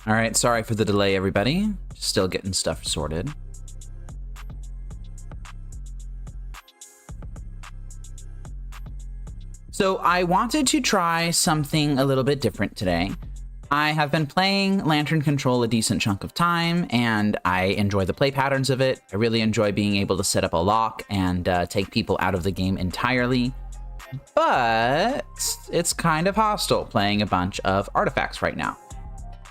All right, sorry for the delay, everybody. Still getting stuff sorted. So I wanted to try something a little bit different today. I have been playing Lantern Control a decent chunk of time, and I enjoy the play patterns of it. I really enjoy being able to set up a lock and take people out of the game entirely. But it's kind of hostile playing a bunch of artifacts right now.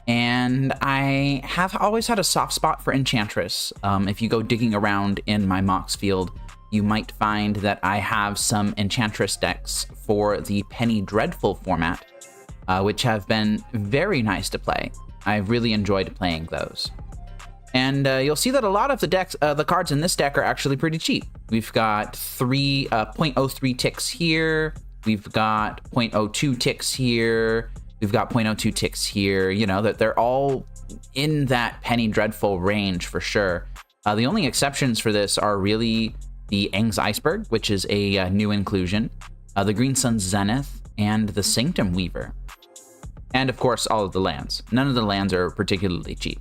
And I have always had a soft spot for Enchantress. If you go digging around in my Mox field, you might find that I have some Enchantress decks for the Penny Dreadful format, which have been very nice to play. I've really enjoyed playing those. And you'll see that a lot of the decks, the cards in this deck are actually pretty cheap. We've got 0.03 ticks here. We've got 0.02 ticks here. We've got 0.02 ticks here. You know, that they're all in that Penny Dreadful range for sure. The only exceptions for this are really the 𝗟𝗓𝗩𝗘, which is a new inclusion, the Green Sun's Zenith, and the Sanctum Weaver. And of course, all of the lands. None of the lands are particularly cheap.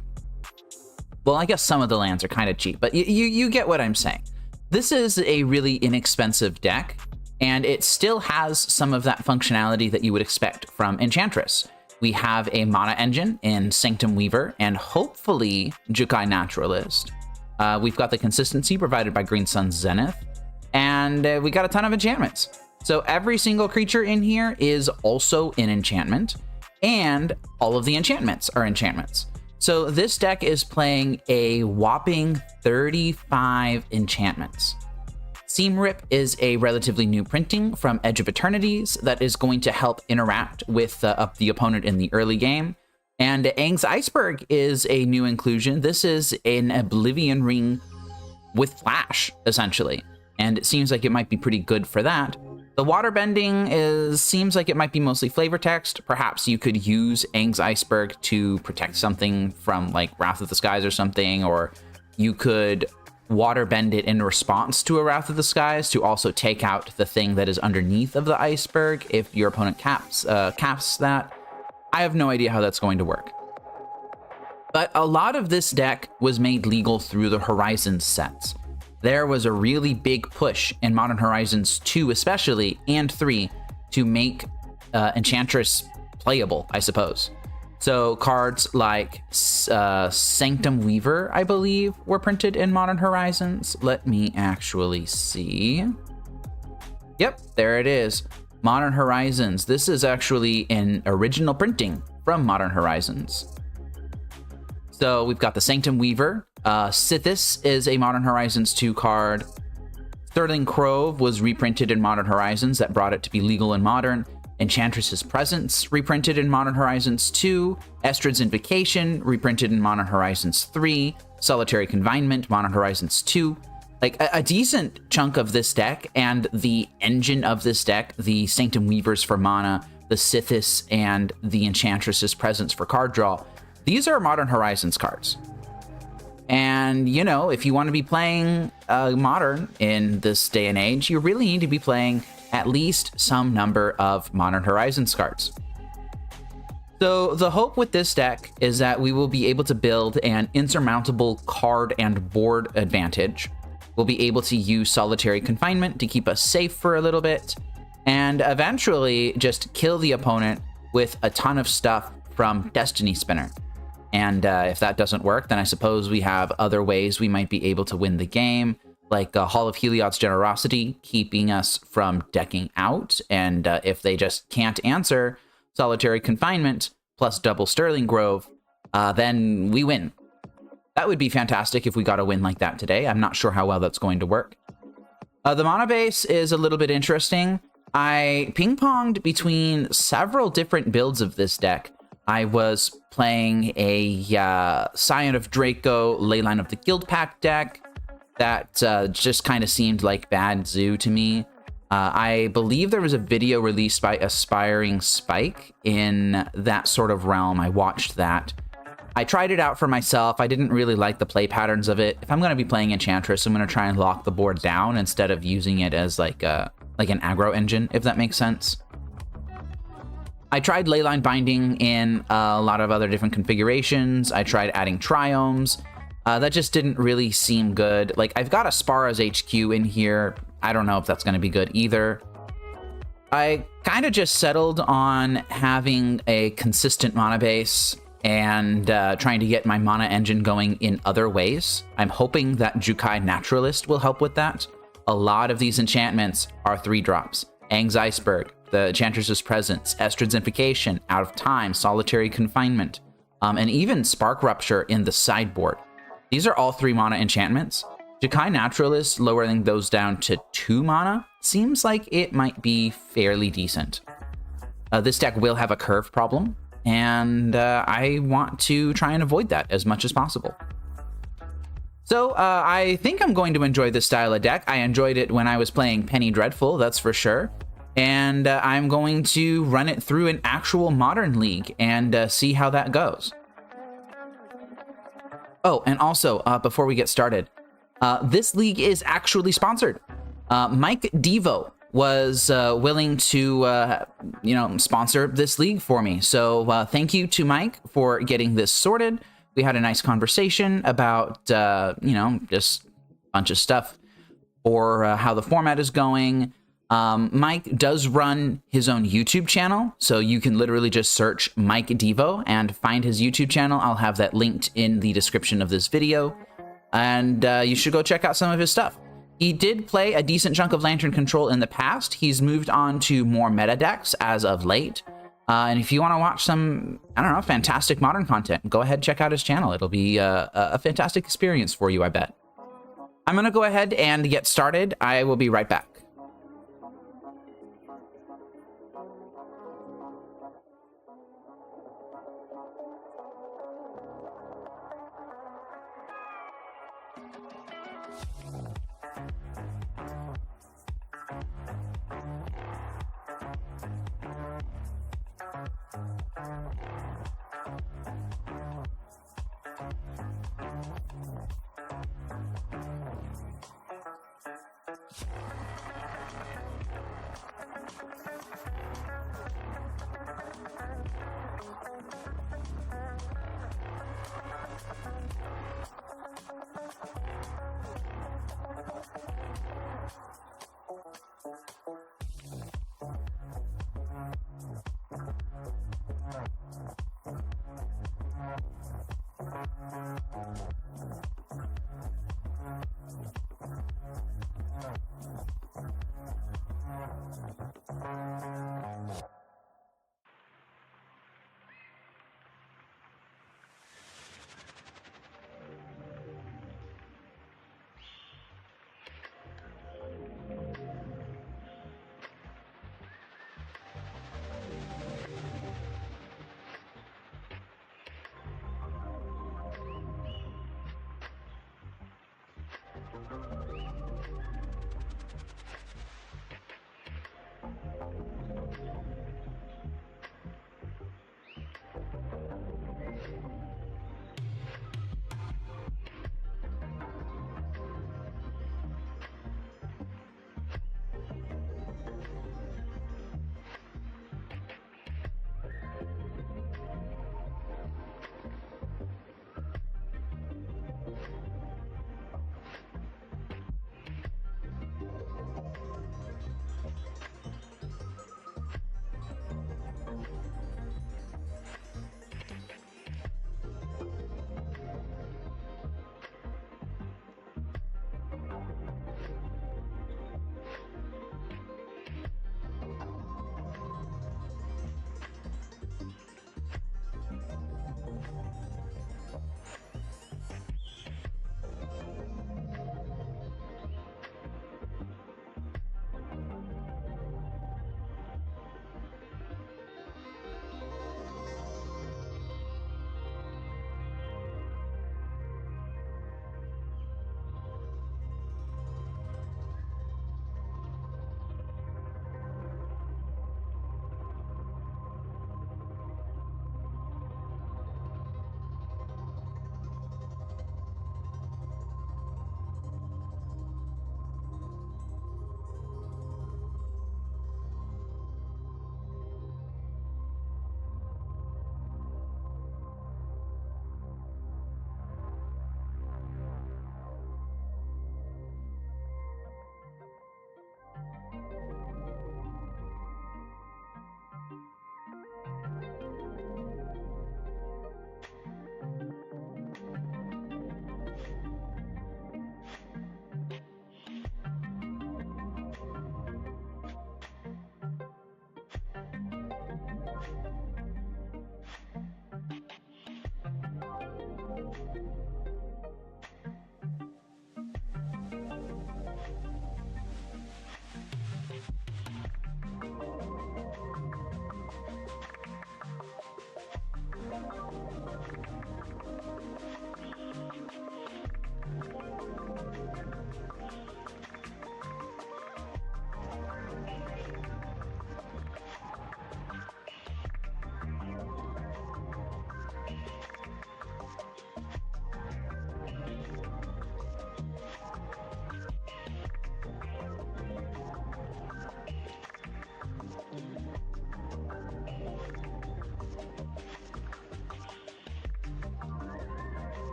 Well, I guess some of the lands are kind of cheap, but you get what I'm saying. This is a really inexpensive deck, and it still has some of that functionality that you would expect from Enchantress. We have a mana engine in Sanctum Weaver and hopefully Jukai Naturalist. We've got the consistency provided by Green Sun's Zenith, and we got a ton of enchantments. So every single creature in here is also an enchantment, and all of the enchantments are enchantments. So this deck is playing a whopping 35 enchantments. Seam Rip is a relatively new printing from Edge of Eternities that is going to help interact with the opponent in the early game. And 𝗟𝗓𝗩𝗘 is a new inclusion. This is an Oblivion Ring with Flash, essentially. And it seems like it might be pretty good for that. The waterbending seems like it might be mostly flavor text. Perhaps you could use 𝗟𝗟𝗩𝗘 to protect something from like Wrath of the Skies or something, or you could waterbend it in response to a Wrath of the Skies to also take out the thing that is underneath of the iceberg if your opponent caps that. I have no idea how that's going to work. But a lot of this deck was made legal through the Horizons sets. There was a really big push in Modern Horizons 2 especially, and 3, to make Enchantress playable, I suppose. So cards like Sanctum Weaver, I believe, were printed in Modern Horizons. Let me actually see. Yep, there it is. Modern Horizons. This is actually an original printing from Modern Horizons. So we've got the Sanctum Weaver. Sithis is a Modern Horizons 2 card. Sterling Crove was reprinted in Modern Horizons. That brought it to be legal in Modern. Enchantress's Presence, reprinted in Modern Horizons 2. Estrid's Invocation, reprinted in Modern Horizons 3. Solitary Confinement, Modern Horizons 2. Like, a decent chunk of this deck, and the engine of this deck, the Sanctum Weavers for mana, the Sithis, and the Enchantress's Presence for card draw, these are Modern Horizons cards. And, you know, if you want to be playing Modern in this day and age, you really need to be playing at least some number of Modern Horizons cards. So the hope with this deck is that we will be able to build an insurmountable card and board advantage. We'll be able to use Solitary Confinement to keep us safe for a little bit, and eventually just kill the opponent with a ton of stuff from Destiny Spinner. And if that doesn't work, then I suppose we have other ways we might be able to win the game, like Hall of Heliod's Generosity, keeping us from decking out. And if they just can't answer Solitary Confinement plus double Sterling Grove, then we win. That would be fantastic if we got a win like that today. I'm not sure how well that's going to work. The mana base is a little bit interesting. I ping-ponged between several different builds of this deck. I was playing a Scion of Draco, Leyline of the Guildpact deck that just kind of seemed like bad zoo to me. I believe there was a video released by Aspiring Spike in that sort of realm. I watched that. I tried it out for myself. I didn't really like the play patterns of it. If I'm going to be playing Enchantress, I'm going to try and lock the board down instead of using it as like an aggro engine, if that makes sense. I tried Leyline Binding in a lot of other different configurations. I tried adding Triomes. That just didn't really seem good. Like, I've got a Spara's HQ in here. I don't know if that's going to be good either. I kind of just settled on having a consistent mana base and trying to get my mana engine going in other ways. I'm hoping that Jukai Naturalist will help with that. A lot of these enchantments are 3-drops. Aang's Iceberg, the Enchantress's Presence, Estrid's Invocation, Out of Time, Solitary Confinement, and even Spark Rupture in the sideboard. These are all 3 mana enchantments. Jukai Naturalist lowering those down to 2 mana seems like it might be fairly decent. This deck will have a curve problem, and I want to try and avoid that as much as possible. So I think I'm going to enjoy this style of deck. I enjoyed it when I was playing Penny Dreadful, that's for sure. And I'm going to run it through an actual Modern League and see how that goes. Oh, and also, before we get started, this league is actually sponsored. Mike Devo was willing to, sponsor this league for me. So thank you to Mike for getting this sorted. We had a nice conversation about, just a bunch of stuff for how the format is going. Mike does run his own YouTube channel, so you can literally just search Mike Devo and find his YouTube channel. I'll have that linked in the description of this video, and you should go check out some of his stuff. He did play a decent chunk of Lantern Control in the past. He's moved on to more meta decks as of late. And if you want to watch some, fantastic modern content, go ahead and check out his channel. It'll be a fantastic experience for you, I bet. I'm going to go ahead and get started. I will be right back.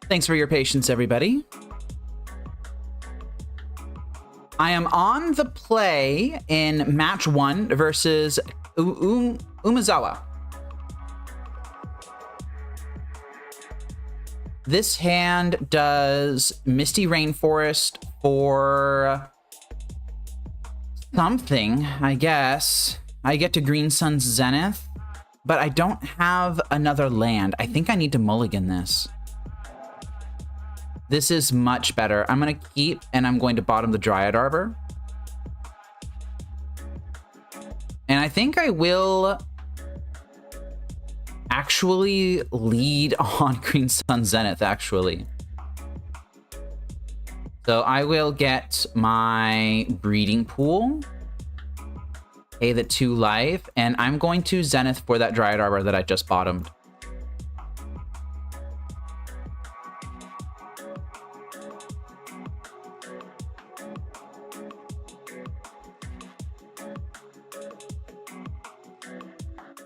Thanks for your patience, everybody. I am on the play in match 1 versus 𝗟𝗓𝗩𝗘. This hand does Misty Rainforest for something, I guess. I get to Green Sun's Zenith, but I don't have another land. I think I need to mulligan this. This is much better. I'm going to keep, and I'm going to bottom the Dryad Arbor. And I think I will actually lead on Green Sun Zenith, actually. So I will get my breeding pool, pay the 2 life, and I'm going to Zenith for that Dryad Arbor that I just bottomed.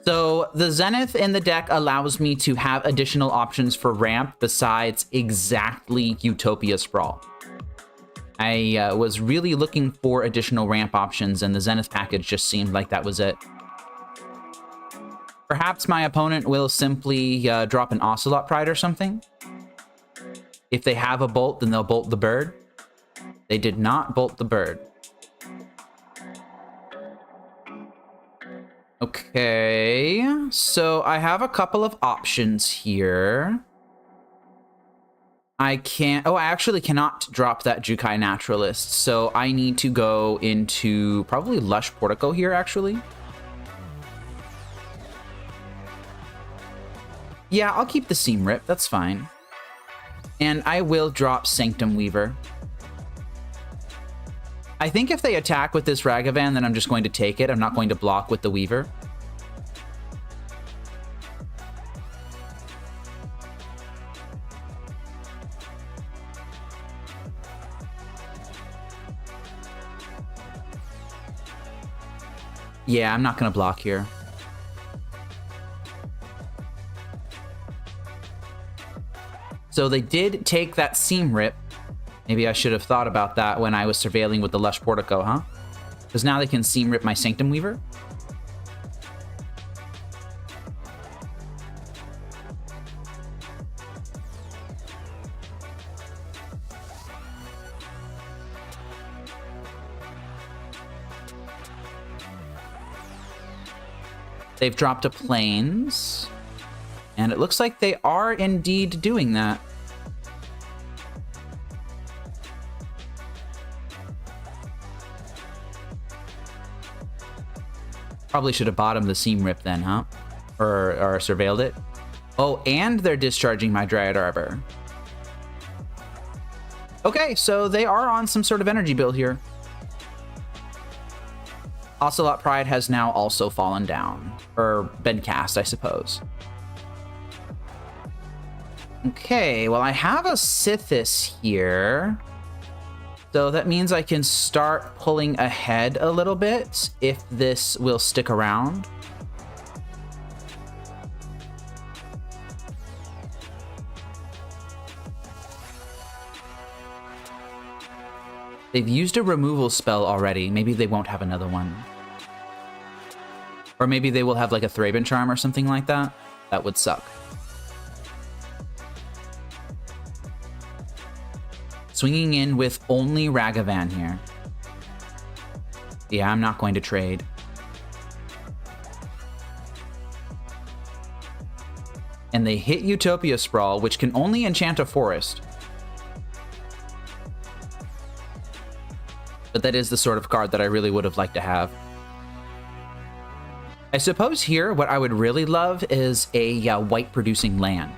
So the Zenith in the deck allows me to have additional options for ramp besides exactly Utopia Sprawl. I was really looking for additional ramp options, and the Zenith package just seemed like that was it. Perhaps my opponent will simply drop an Ocelot Pride or something. If they have a bolt, then they'll bolt the bird. They did not bolt the bird. Okay, so I have a couple of options here. I actually cannot drop that Jukai Naturalist, so I need to go into probably Lush Portico here, actually. Yeah, I'll keep the Seam Rip, that's fine. And I will drop Sanctum Weaver. I think if they attack with this Ragavan, then I'm just going to take it. I'm not going to block with the Weaver. Yeah, I'm not going to block here. So they did take that Seam Rip. Maybe I should have thought about that when I was surveilling with the Lush Portico, huh? Because now they can Seam Rip my Sanctum Weaver. They've dropped a Plains. And it looks like they are indeed doing that. Probably should have bottomed the Seam Rip then, huh? Or surveilled it. Oh, and they're discharging my Dryad Arbor. Okay, so they are on some sort of energy build here. Ocelot Pride has now also fallen down, or been cast, I suppose. Okay, well, I have a Sithis here. So that means I can start pulling ahead a little bit if this will stick around. They've used a removal spell already. Maybe they won't have another one. Or maybe they will have like a Thraben Charm or something like that. That would suck. Swinging in with only Ragavan here. Yeah, I'm not going to trade. And they hit Utopia Sprawl, which can only enchant a forest. But that is the sort of card that I really would have liked to have. I suppose here, what I would really love is a white-producing land.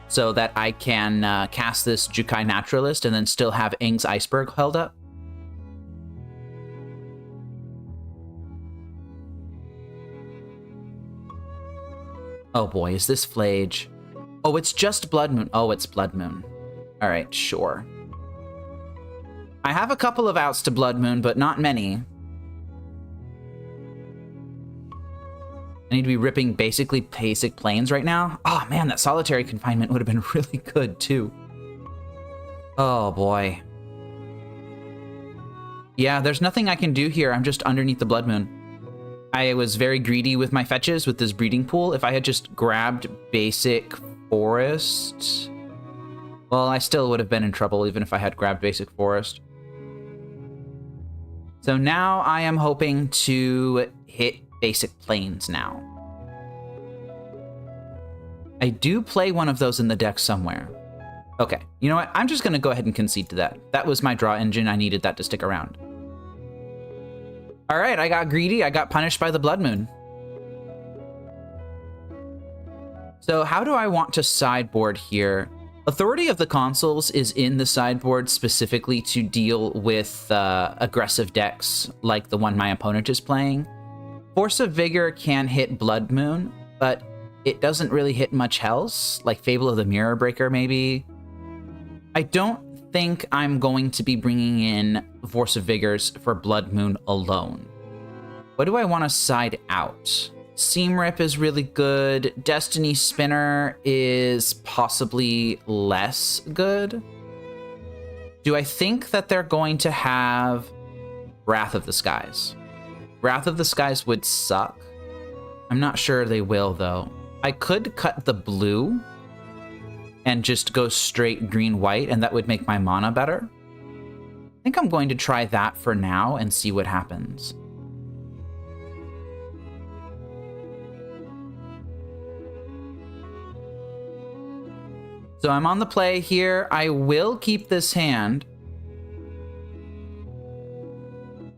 So that I can cast this Jukai Naturalist and then still have Aang's Iceberg held up. Oh boy, is this Flage? Oh, it's just Blood Moon. Oh, it's Blood Moon. All right, sure. I have a couple of outs to Blood Moon, but not many. I need to be ripping basically basic planes right now. Oh man, that Solitary Confinement would have been really good too. Oh boy. Yeah, there's nothing I can do here. I'm just underneath the Blood Moon. I was very greedy with my fetches with this breeding pool. If I had just grabbed basic forest, well, I still would have been in trouble even if I had grabbed basic forest. So now I am hoping to hit basic planes now. I do play one of those in the deck somewhere. Okay, you know what? I'm just going to go ahead and concede to that. That was my draw engine. I needed that to stick around. All right, I got greedy. I got punished by the Blood Moon. So how do I want to sideboard here? Authority of the Consuls is in the sideboard specifically to deal with aggressive decks like the one my opponent is playing. Force of Vigor can hit Blood Moon, but it doesn't really hit much else, like Fable of the Mirror Breaker, maybe. I don't think I'm going to be bringing in Force of Vigors for Blood Moon alone. What do I want to side out? Seam Rip is really good. Destiny Spinner is possibly less good. Do I think that they're going to have Wrath of the Skies? Wrath of the Skies would suck. I'm not sure they will, though. I could cut the blue and just go straight green-white, and that would make my mana better. I think I'm going to try that for now and see what happens. So I'm on the play here. I will keep this hand.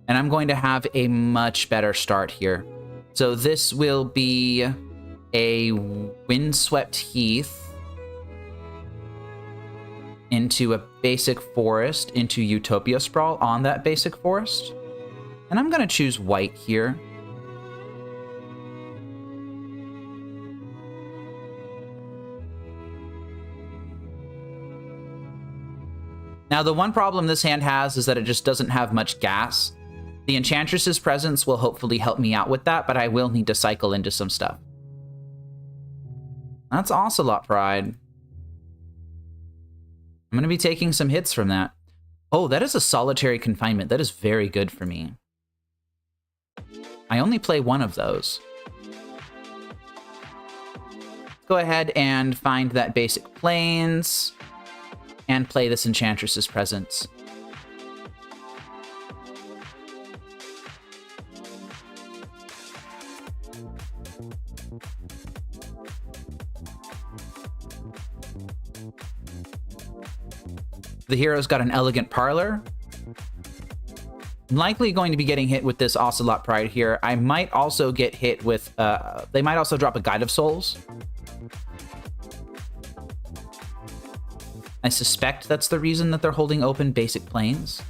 And I'm going to have a much better start here. So this will be a Windswept Heath into a basic forest, into Utopia Sprawl on that basic forest. And I'm going to choose white here. Now, the one problem this hand has is that it just doesn't have much gas. The Enchantress's presence will hopefully help me out with that, but I will need to cycle into some stuff. That's Ocelot Pride. I'm going to be taking some hits from that. Oh, that is a Solitary Confinement. That is very good for me. I only play one of those. Go ahead and find that basic plains and play this Enchantress's presence. The hero's got an Elegant Parlor. I'm likely going to be getting hit with this Ocelot Pride here. I might also get hit with... they might also drop a Guide of Souls. I suspect that's the reason that they're holding open basic planes.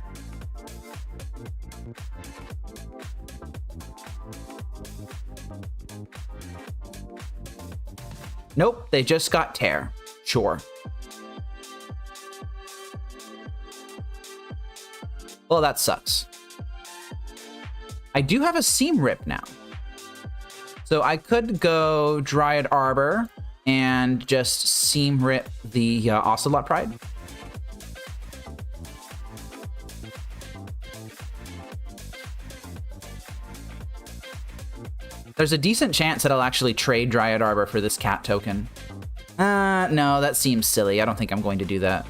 Nope, they just got tear. Sure. Well, that sucks. I do have a seam rip now. So I could go Dryad Arbor and just seam rip the Ocelot Pride. There's a decent chance that I'll actually trade Dryad Arbor for this cat token. No, that seems silly. I don't think I'm going to do that.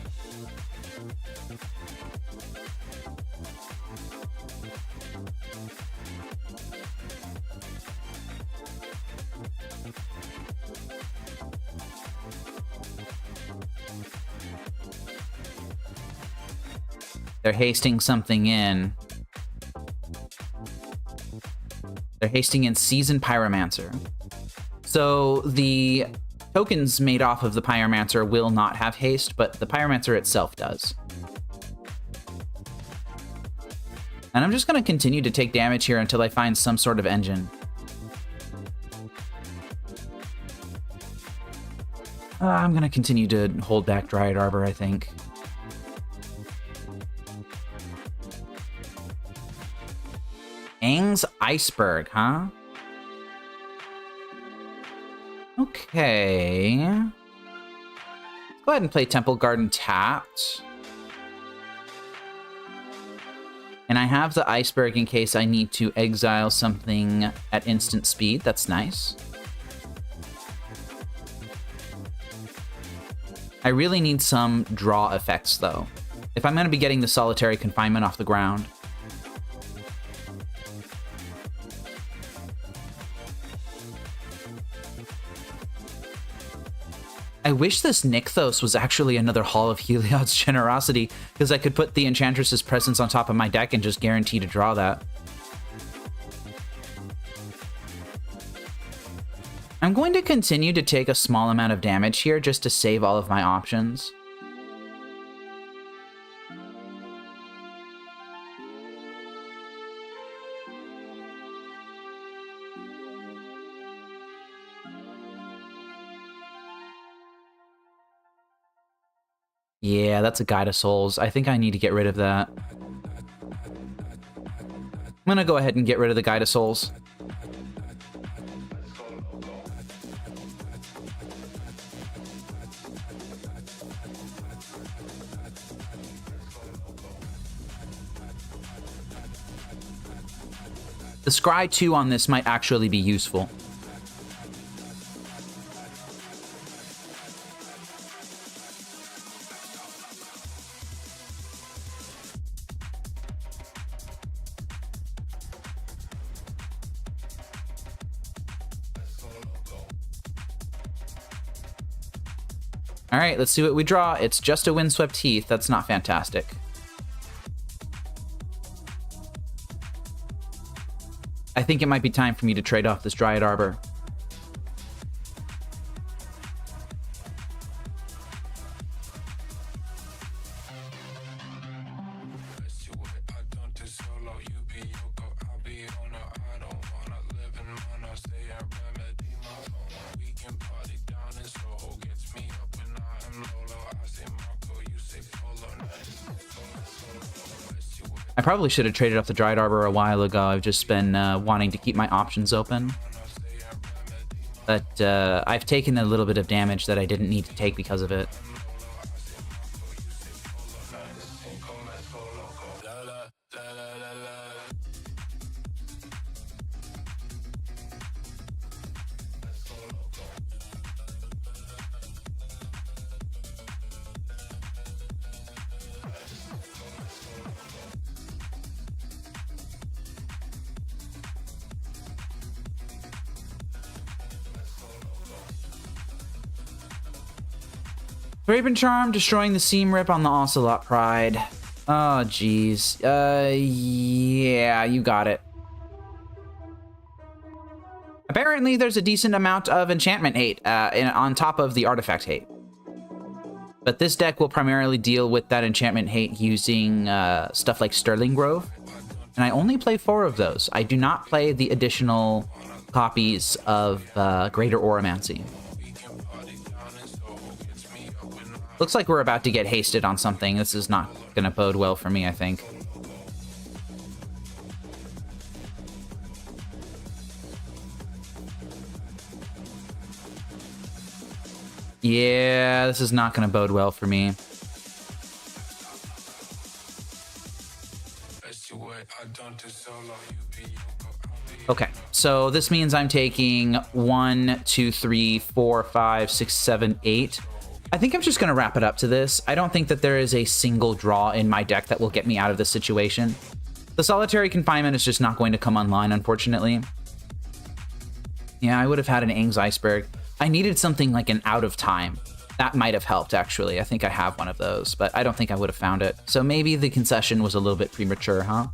They're hasting something in. They're hasting in Seasoned Pyromancer. So the tokens made off of the Pyromancer will not have haste, but the Pyromancer itself does. And I'm just going to continue to take damage here until I find some sort of engine. I'm going to continue to hold back Dryad Arbor, I think. Aang's Iceberg, huh? Okay. Let's go ahead and play Temple Garden tapped. And I have the Iceberg in case I need to exile something at instant speed. That's nice. I really need some draw effects, though, if I'm going to be getting the Solitary Confinement off the ground. I wish this Nykthos was actually another Hall of Heliod's Generosity, because I could put the Enchantress's Presence on top of my deck and just guarantee to draw that. I'm going to continue to take a small amount of damage here just to save all of my options. Yeah, that's a Guide of Souls. I think I need to get rid of that. I'm gonna go ahead and get rid of the Guide of Souls. The Scry 2 on this might actually be useful. All right, let's see what we draw. It's just a Windswept Heath. That's not fantastic. I think it might be time for me to trade off this Dryad Arbor. I probably should have traded off the Dryad Arbor a while ago. I've just been wanting to keep my options open. But I've taken a little bit of damage that I didn't need to take because of it. Raven Charm destroying the Seam Rip on the Ocelot Pride. Oh, jeez. Yeah, you got it. Apparently, there's a decent amount of enchantment hate on top of the artifact hate. But this deck will primarily deal with that enchantment hate using stuff like Sterling Grove. And I only play 4 of those. I do not play the additional copies of Greater Oromancy. Looks like we're about to get hasted on something. This is not going to bode well for me, I think. Yeah, this is not going to bode well for me. Okay, so this means I'm taking 1, 2, 3, 4, 5, 6, 7, 8. I think I'm just going to wrap it up to this. I don't think that there is a single draw in my deck that will get me out of this situation. The Solitary Confinement is just not going to come online, unfortunately. Yeah, I would have had an Aang's Iceberg. I needed something like an Out of Time. That might have helped, actually. I think I have one of those, but I don't think I would have found it. So maybe the concession was a little bit premature, huh?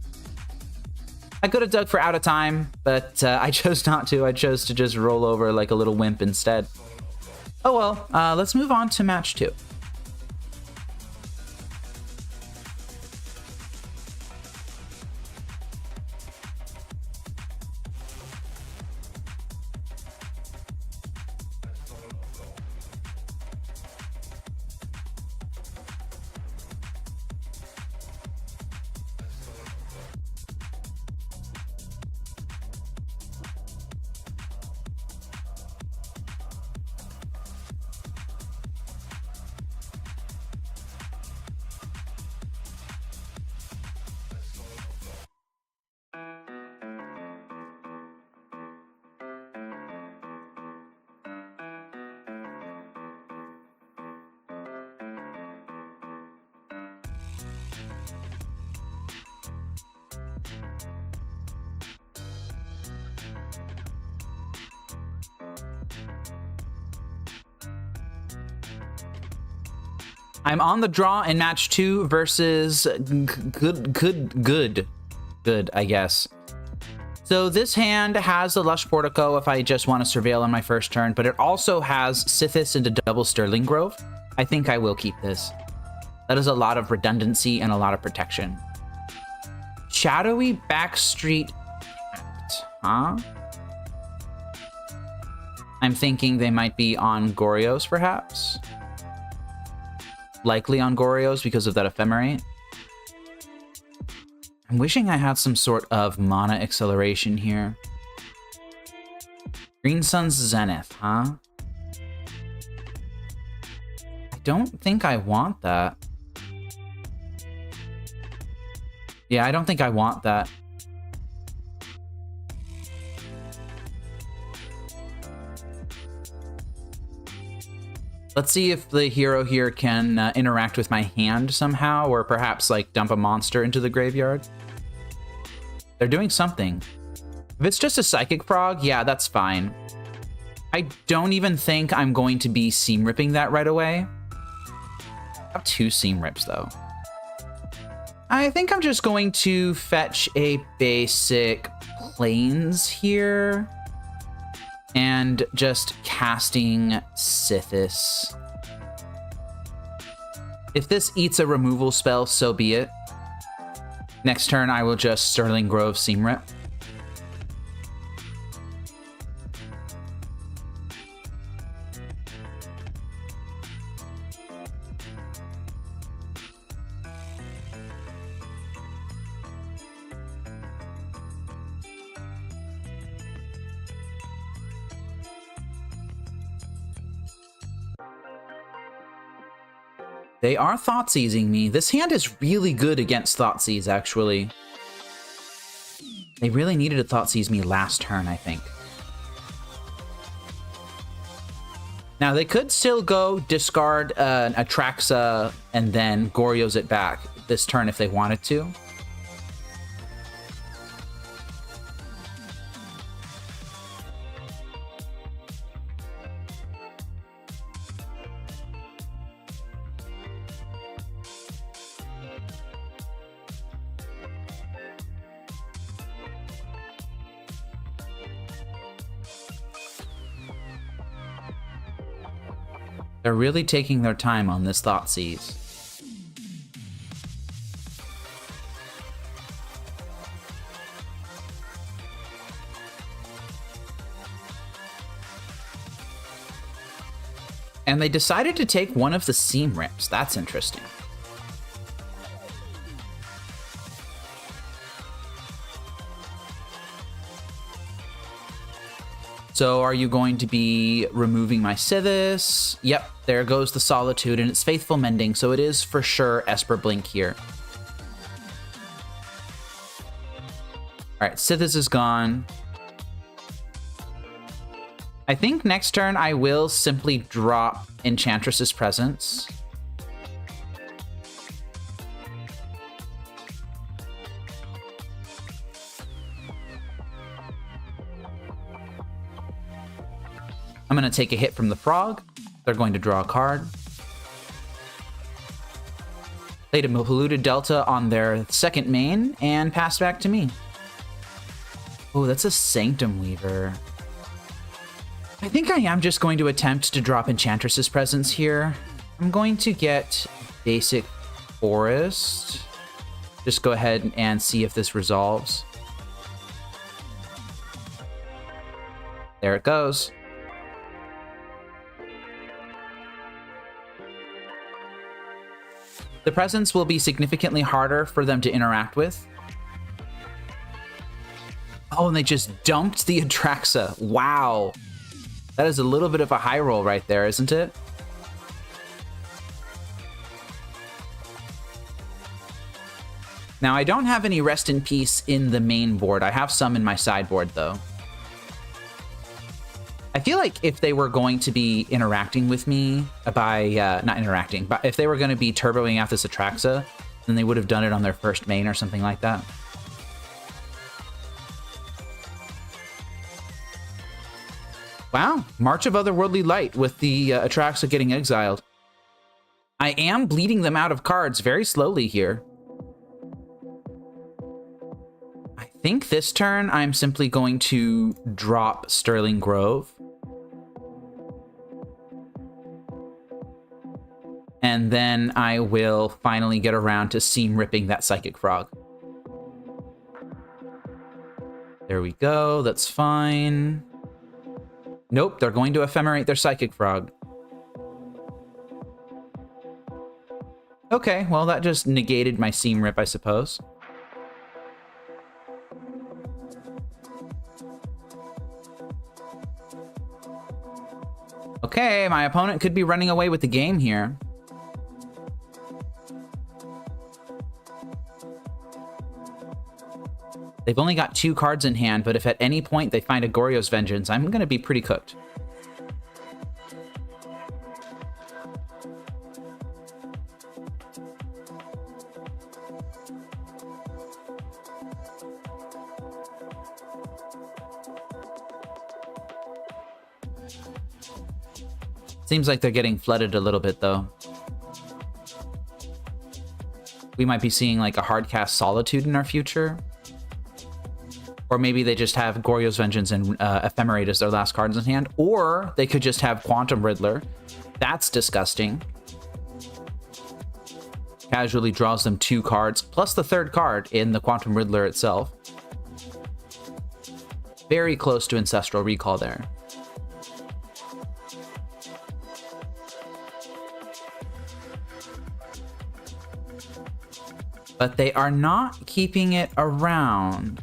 I could have dug for Out of Time, but I chose not to. I chose to just roll over like a little wimp instead. Oh well, let's move on to match 2. I'm on the draw in match 2 versus good, I guess. So this hand has the Lush Portico if I just want to surveil on my first turn, but it also has Sithis into double Sterling Grove. I think I will keep this. That is a lot of redundancy and a lot of protection. Shadowy Backstreet Pact, huh? I'm thinking they might be on Goryo's, perhaps. Likely on Goryo's because of that Ephemerate. I'm wishing I had some sort of mana acceleration here. Green Sun's Zenith, huh? I don't think I want that. Yeah, I don't think I want that. Let's see if the hero here can interact with my hand somehow, or perhaps like dump a monster into the graveyard. They're doing something. If it's just a Psychic Frog, yeah, that's fine. I don't even think I'm going to be Seam Ripping that right away. I have 2 Seam Rips though. I think I'm just going to fetch a basic Plains here. And just casting Sithis. If this eats a removal spell, so be it. Next turn, I will just Sterling Grove Seam Rip. They are Thoughtseizing me. This hand is really good against Thoughtseize, actually. They really needed to Thoughtseize me last turn, I think. Now, they could still go discard an Atraxa and then Goryo's it back this turn if they wanted to. They're really taking their time on this Thoughtseize. And they decided to take one of the seam rips. That's interesting. So are you going to be removing my Sithis? Yep, there goes the Solitude, and it's Faithful Mending, so it is for sure Esper Blink here. All right, Sithis is gone. I think next turn I will simply drop Enchantress's Presence. I'm going to take a hit from the Frog. They're going to draw a card. Played a Polluted Delta on their second main and passed back to me. Oh, that's a Sanctum Weaver. I think I am just going to attempt to drop Enchantress's Presence here. I'm going to get basic Forest. Just go ahead and see if this resolves. There it goes. The Presence will be significantly harder for them to interact with. Oh, and they just dumped the Atraxa. Wow. That is a little bit of a high roll right there, isn't it? Now, I don't have any Rest in Peace in the main board. I have some in my sideboard, though. I feel like if they were going to be interacting with me by, not interacting, but if they were going to be turboing out this Atraxa, then they would have done it on their first main or something like that. Wow, March of Otherworldly Light with the Atraxa getting exiled. I am bleeding them out of cards very slowly here. I think this turn I'm simply going to drop Sterling Grove. And then I will finally get around to seam ripping that Psychic Frog. There we go, that's fine. Nope, they're going to ephemerate their Psychic Frog. Okay, well that just negated my seam rip, I suppose. Okay, my opponent could be running away with the game here. They've only got 2 cards in hand, but if at any point they find a Goryo's Vengeance, I'm going to be pretty cooked. Seems like they're getting flooded a little bit, though. We might be seeing like a hardcast Solitude in our future. Or maybe they just have Goryo's Vengeance and Ephemerate as their last cards in hand. Or they could just have Quantum Riddler. That's disgusting. Casually draws them 2 cards, plus the 3rd card in the Quantum Riddler itself. Very close to Ancestral Recall there. But they are not keeping it around.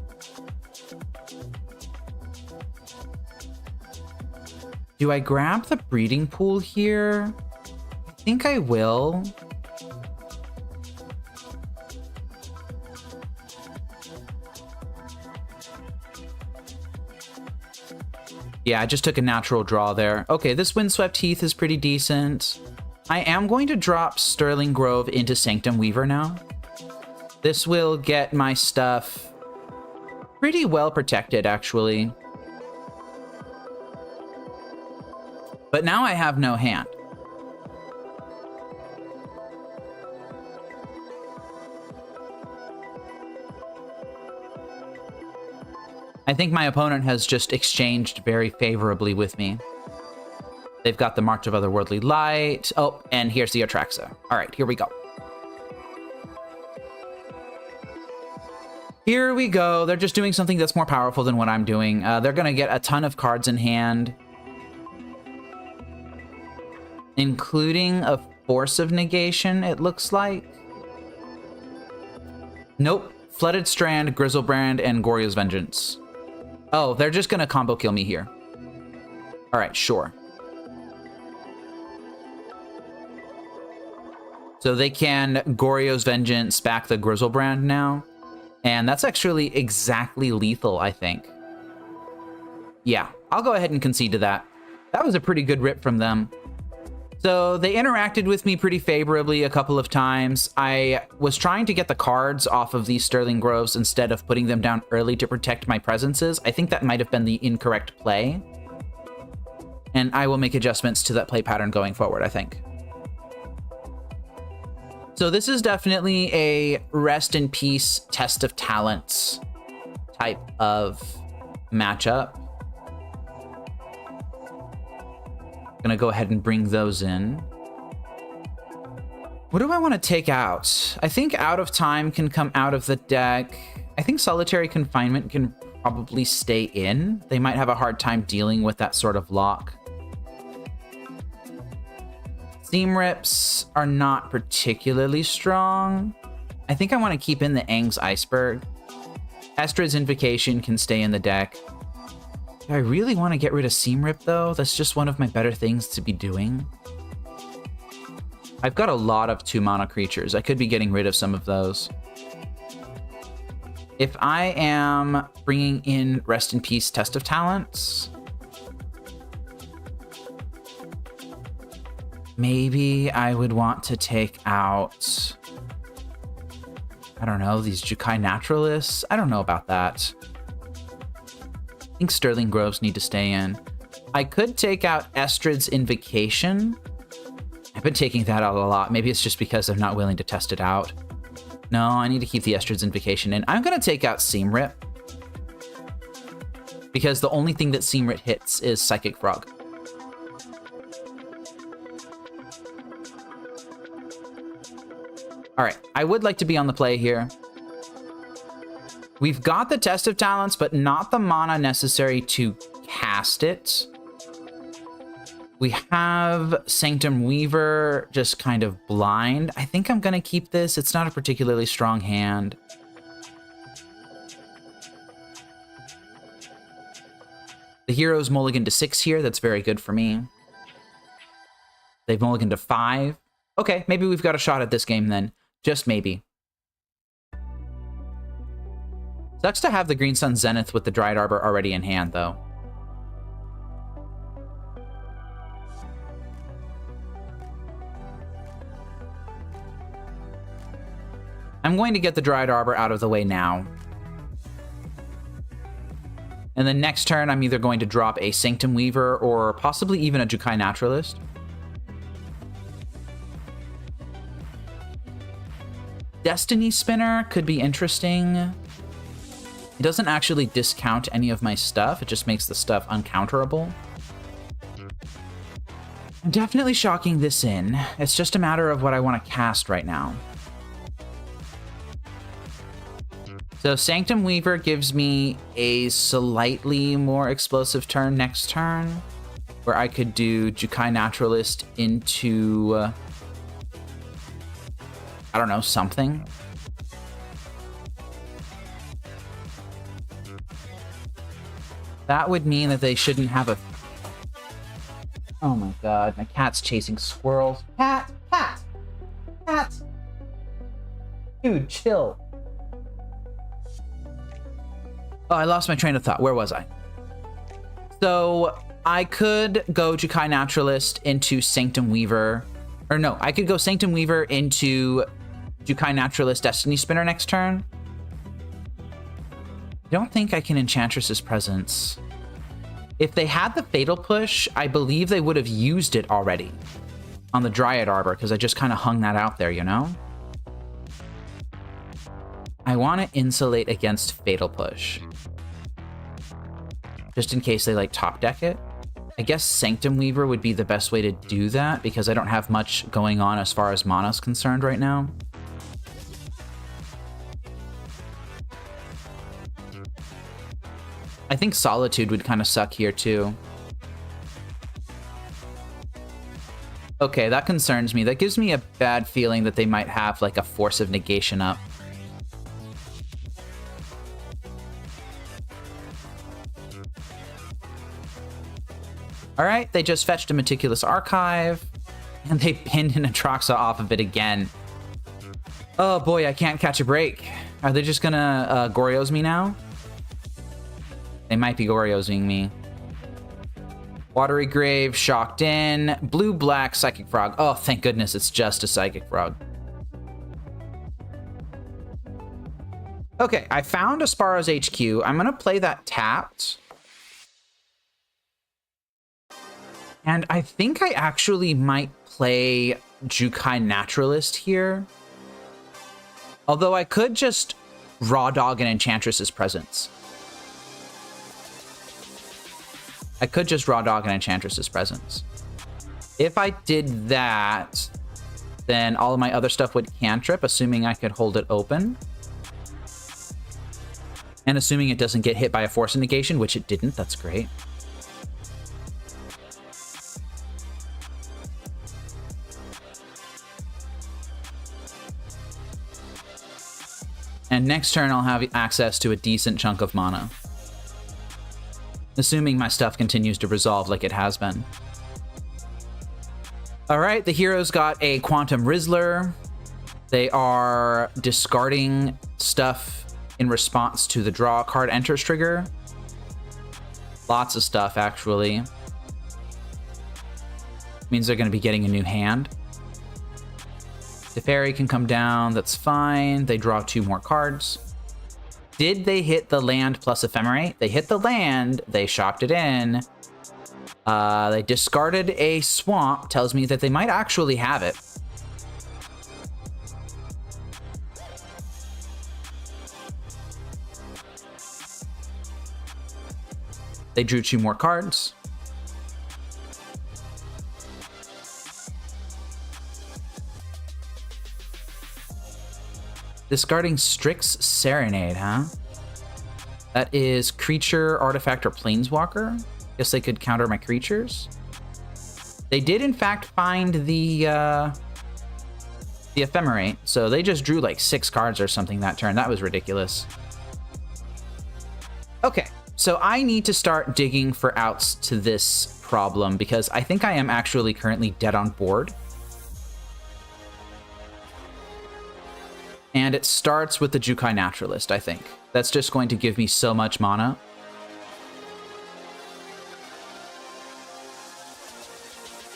Do I grab the Breeding Pool here? I think I will. Yeah, I just took a natural draw there. Okay, this Windswept Heath is pretty decent. I am going to drop Sterling Grove into Sanctum Weaver now. This will get my stuff pretty well protected, actually. But now I have no hand. I think my opponent has just exchanged very favorably with me. They've got the March of Otherworldly Light. Oh, and here's the Atraxa. All right, here we go. Here we go. They're just doing something that's more powerful than what I'm doing. They're going to get a ton of cards in hand. including a Force of Negation, it looks like. Nope. Flooded Strand, Grizzlebrand, and Goryo's Vengeance. Oh, they're just gonna combo kill me here. All right, sure. So they can Goryo's Vengeance back the Grizzlebrand now. And that's actually exactly lethal, I think. Yeah, I'll go ahead and concede to that. That was a pretty good rip from them. So they interacted with me pretty favorably a couple of times. I was trying to get the cards off of these Sterling Groves instead of putting them down early to protect my presences. I think that might have been the incorrect play. And I will make adjustments to that play pattern going forward, I think. So this is definitely a rest in peace test of talents type of matchup. Gonna go ahead and bring those in. What do I want to take out? I think Out of Time can come out of the deck. I think Solitary Confinement can probably stay in. They might have a hard time dealing with that sort of lock. Seam Rips are not particularly strong. I think I want to keep in the Aang's Iceberg. Estrid's Invocation can stay in the deck. Do I really want to get rid of Seam Rip, though? That's just one of my better things to be doing. I've got a lot of 2-mana creatures. I could be getting rid of some of those. If I am bringing in Rest in Peace Test of Talents, maybe I would want to take out, I don't know, these Jukai Naturalists. I don't know about that. I think Sterling Groves need to stay in. I could take out Estrid's Invocation. I've been taking that out a lot. Maybe it's just because I'm not willing to test it out. No, I need to keep the Estrid's Invocation in. I'm going to take out Seam Rip, because the only thing that Seam Rip hits is Psychic Frog. All right, I would like to be on the play here. We've got the Test of Talents, but not the mana necessary to cast it. We have Sanctum Weaver just kind of blind. I think I'm going to keep this. It's not a particularly strong hand. The heroes mulligan to 6 here. That's very good for me. They've mulliganed to 5. Okay, maybe we've got a shot at this game then. Just maybe. Sucks to have the Green Sun Zenith with the Dryad Arbor already in hand, though. I'm going to get the Dryad Arbor out of the way now. And then next turn, I'm either going to drop a Sanctum Weaver or possibly even a Jukai Naturalist. Destiny Spinner could be interesting. It doesn't actually discount any of my stuff. It just makes the stuff uncounterable. I'm definitely shocking this in. It's just a matter of what I want to cast right now. So Sanctum Weaver gives me a slightly more explosive turn next turn, where I could do Jukai Naturalist into, I don't know, something. That would mean that they shouldn't have a... Oh my god, my cat's chasing squirrels. Cat! Cat! Cat! Dude, chill. Oh, I lost my train of thought. Where was I? So I could go Jukai Naturalist into Sanctum Weaver. Or no, I could go Sanctum Weaver into Jukai Naturalist Destiny Spinner next turn. I don't think I can Enchantress's Presence. If they had the Fatal Push, I believe they would have used it already on the Dryad Arbor, because I just kind of hung that out there, you know? I want to insulate against Fatal Push, just in case they, like, top deck it. I guess Sanctum Weaver would be the best way to do that, because I don't have much going on as far as mana's concerned right now. I think Solitude would kind of suck here, too. Okay, that concerns me. That gives me a bad feeling that they might have like a Force of Negation up. All right, they just fetched a Meticulous Archive, and they pinned an Atraxa off of it again. Oh boy, I can't catch a break. Are they just gonna Goryo's me now? They might be Goryosing me. Watery Grave, Shocked In, Blue-Black, Psychic Frog. Oh, thank goodness it's just a Psychic Frog. Okay, I found Asparo's HQ. I'm gonna play that tapped. And I think I actually might play Jukai Naturalist here. Although I could just Raw Dog an Enchantress's Presence. I could just Raw Dog an Enchantress's Presence. If I did that, then all of my other stuff would cantrip, assuming I could hold it open. And assuming it doesn't get hit by a Force of Negation, which it didn't, that's great. And next turn, I'll have access to a decent chunk of mana. Assuming my stuff continues to resolve like it has been. All right, the heroes got a Quantum Rizzler. They are discarding stuff in response to the draw card enters trigger. Lots of stuff, actually. Means they're going to be getting a new hand. Teferi can come down, that's fine. They draw 2 more cards. Did they hit the land plus Ephemerate? They hit the land, they shocked it in. They discarded a swamp, tells me that they might actually have it. They drew 2 more cards. Discarding Strix Serenade, huh? That is creature, artifact, or planeswalker. Guess they could counter my creatures. They did, in fact, find the Ephemerate, so they just drew like 6 cards or something that turn. That was ridiculous. Okay, so I need to start digging for outs to this problem because I think I am actually currently dead on board. And it starts with the Jukai Naturalist, I think. That's just going to give me so much mana.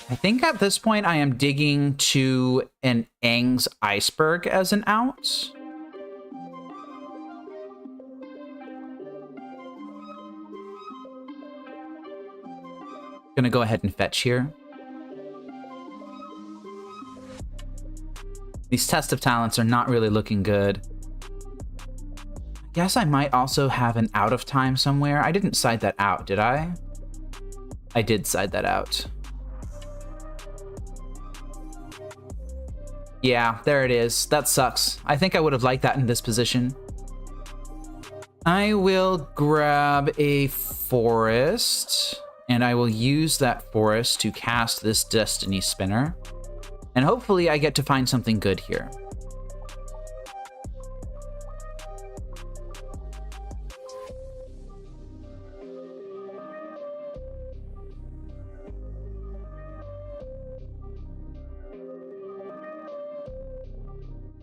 I think at this point I am digging to an Aang's Iceberg as an out. Gonna go ahead and fetch here. These Test of Talents are not really looking good. I guess I might also have an out of time somewhere. I didn't side that out, did I? I did side that out. Yeah, there it is. That sucks. I think I would have liked that in this position. I will grab a forest, and I will use that forest to cast this Destiny Spinner. And hopefully I get to find something good here.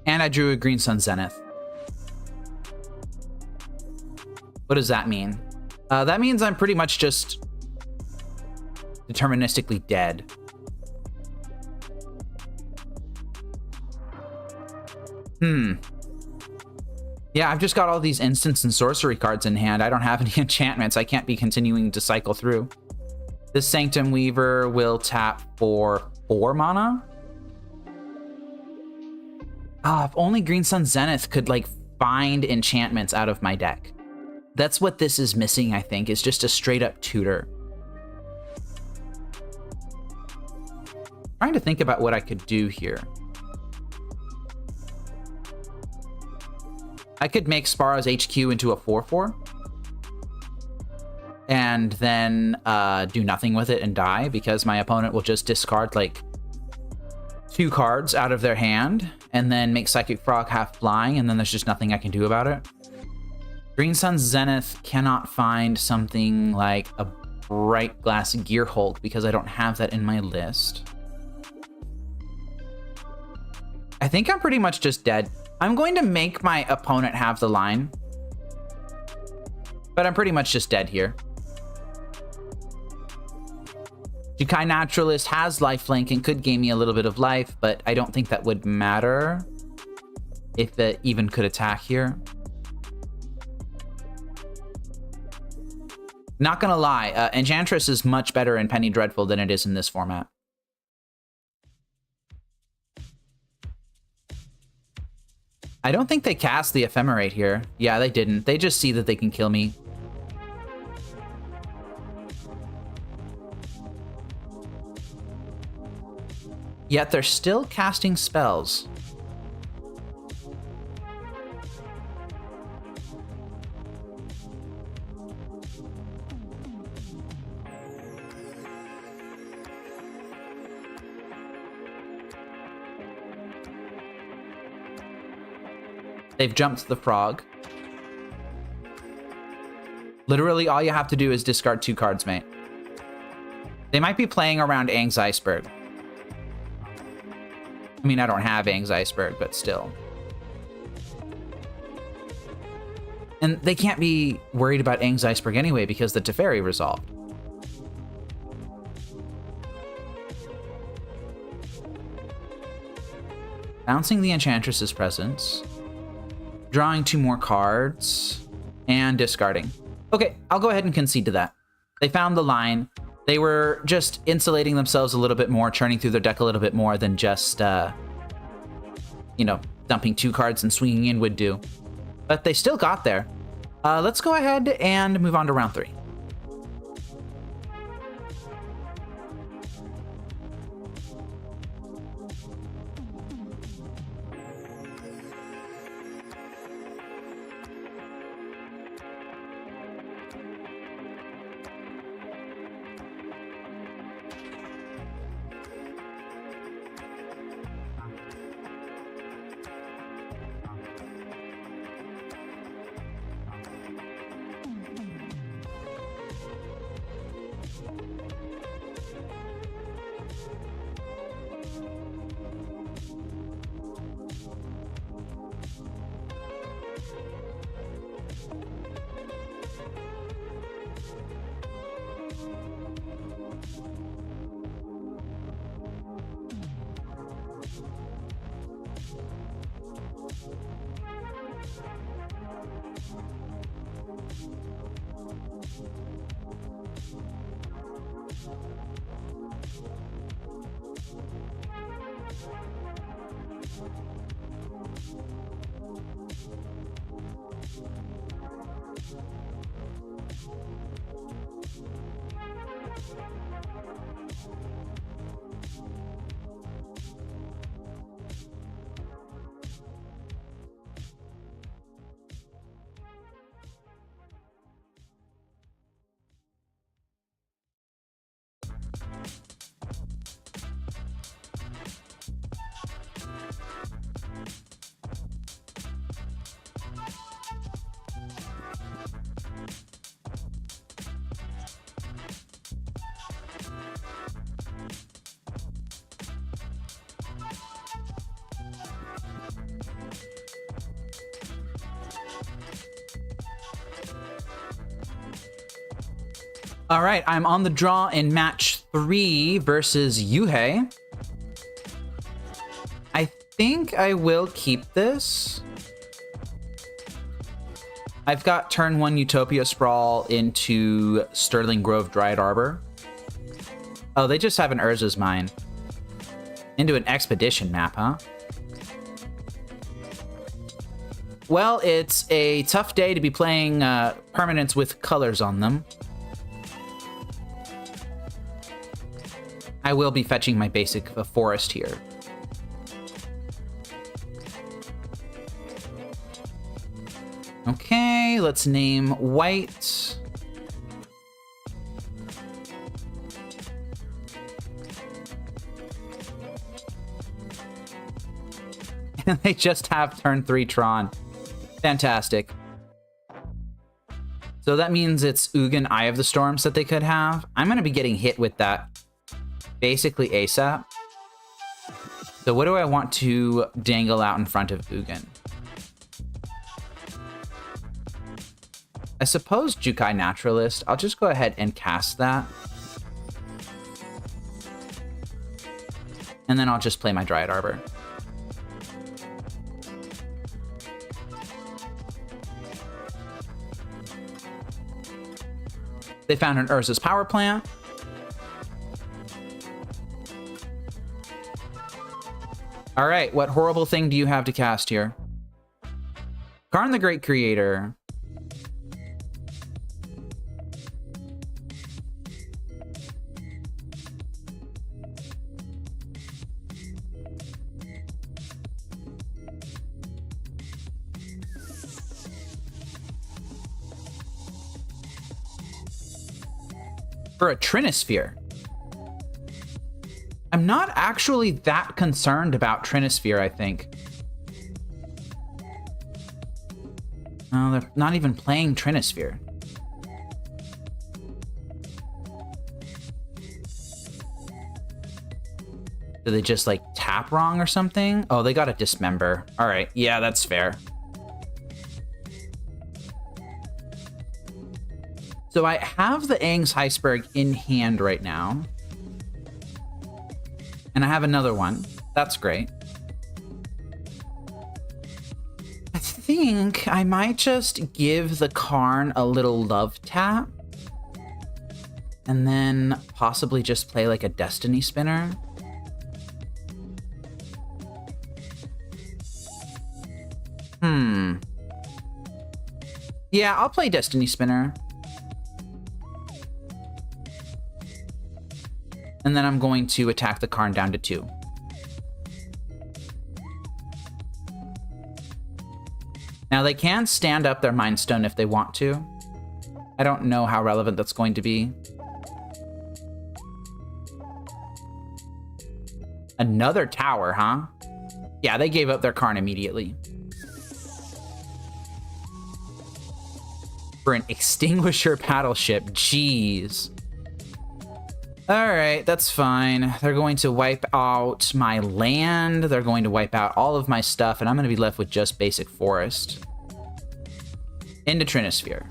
And I drew a Green Sun Zenith. What does that mean? That means I'm pretty much just deterministically dead. Yeah, I've just got all these instants and sorcery cards in hand. I don't have any enchantments. I can't be continuing to cycle through. This Sanctum Weaver will tap for 4 mana. Ah, if only Green Sun Zenith could, like, find enchantments out of my deck. That's what this is missing, I think, is just a straight-up tutor. Trying to think about what I could do here. I could make Sparrow's HQ into a 4/4. And then do nothing with it and die, because my opponent will just discard, like, 2 cards out of their hand and then make Psychic Frog half flying, and then there's just nothing I can do about it. Green Sun's Zenith cannot find something like a Bright Glass Gear Hulk because I don't have that in my list. I think I'm pretty much just dead. I'm going to make my opponent have the line, but I'm pretty much just dead here. Jukai Naturalist has lifelink and could gain me a little bit of life, but I don't think that would matter if it even could attack here. Not gonna lie, Enchantress is much better in Penny Dreadful than it is in this format. I don't think they cast the Ephemerate here. Yeah, they didn't. They just see that they can kill me. Yet they're still casting spells. They've jumped the frog. Literally, all you have to do is discard 2 cards, mate. They might be playing around Aang's Iceberg. I mean, I don't have Aang's Iceberg, but still. And they can't be worried about Aang's Iceberg anyway because the Teferi resolved. Bouncing the Enchantress's presence. Drawing 2 more cards. And discarding. Okay, I'll go ahead and concede to that. They found the line. They were just insulating themselves a little bit more, churning through their deck a little bit more than just, you know, dumping 2 cards and swinging in would do. But they still got there. Let's go ahead and move on to round 3. All right, I'm on the draw in match 3 versus Yuhei. I think I will keep this. I've got turn 1 Utopia Sprawl into Sterling Grove Dryad Arbor. Oh, they just have an Urza's Mine. Into an Expedition map, huh? Well, it's a tough day to be playing permanents with colors on them. I will be fetching my basic forest here. Okay, let's name white. And they just have turn 3 Tron. Fantastic. So that means it's Ugin Eye of the Storms that they could have. I'm going to be getting hit with that basically ASAP. So what do I want to dangle out in front of Ugin? I suppose Jukai Naturalist. I'll just go ahead and cast that. And then I'll just play my Dryad Arbor. They found an Urza's power plant. All right, what horrible thing do you have to cast here? Karn the Great Creator. For a Trinisphere. I'm not actually that concerned about Trinisphere, I think. No, they're not even playing Trinisphere. Do they just, like, tap wrong or something? Oh, they got a Dismember. All right, yeah, that's fair. So I have the Aang's Iceberg in hand right now. And I have another one. That's great. I think I might just give the Karn a little love tap. And then possibly just play like a Destiny Spinner. Yeah, I'll play Destiny Spinner. And then I'm going to attack the Karn down to 2. Now they can stand up their Mind Stone if they want to. I don't know how relevant that's going to be. Another tower, huh? Yeah, they gave up their Karn immediately. For an Extinguisher Battleship, jeez. Alright, that's fine. They're going to wipe out my land. They're going to wipe out all of my stuff, and I'm going to be left with just basic forest. Into Trinisphere.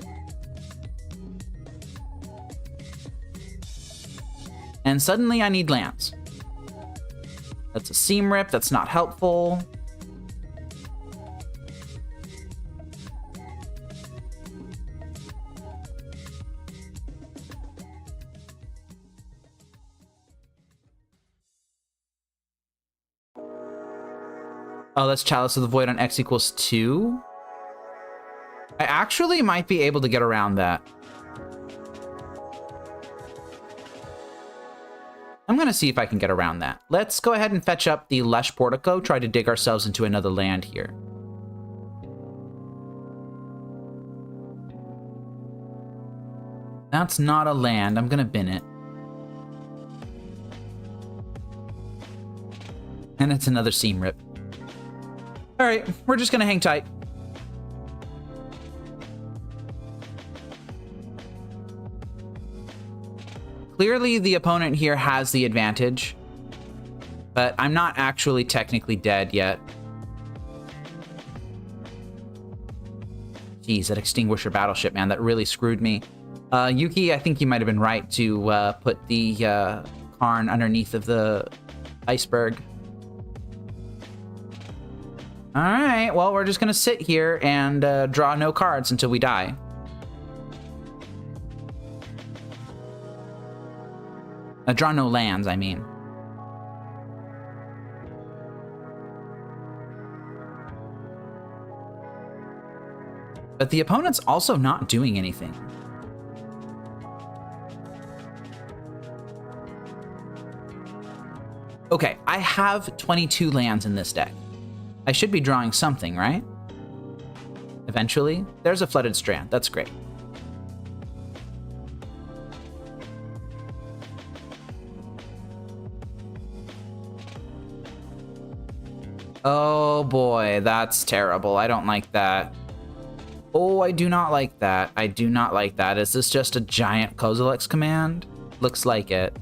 And suddenly I need lands. That's a Seam Rip. That's not helpful. Oh, that's Chalice of the Void on X equals 2. I actually might be able to get around that. I'm going to see if I can get around that. Let's go ahead and fetch up the Lush Portico, try to dig ourselves into another land here. That's not a land. I'm going to bin it. And it's another Seam Rip. All right, we're just gonna hang tight. Clearly, the opponent here has the advantage, but I'm not actually technically dead yet. Jeez, that Extinguisher Battleship, man, that really screwed me. Yuki, I think you might have been right to put the Karn underneath of the iceberg. All right, well, we're just going to sit here and draw no cards until we die. Draw no lands, I mean. But the opponent's also not doing anything. Okay, I have 22 lands in this deck. I should be drawing something, right? Eventually. There's a Flooded Strand. That's great. Oh boy, that's terrible. I don't like that. Oh, I do not like that. I do not like that. Is this just a giant Kozilek's command? Looks like it.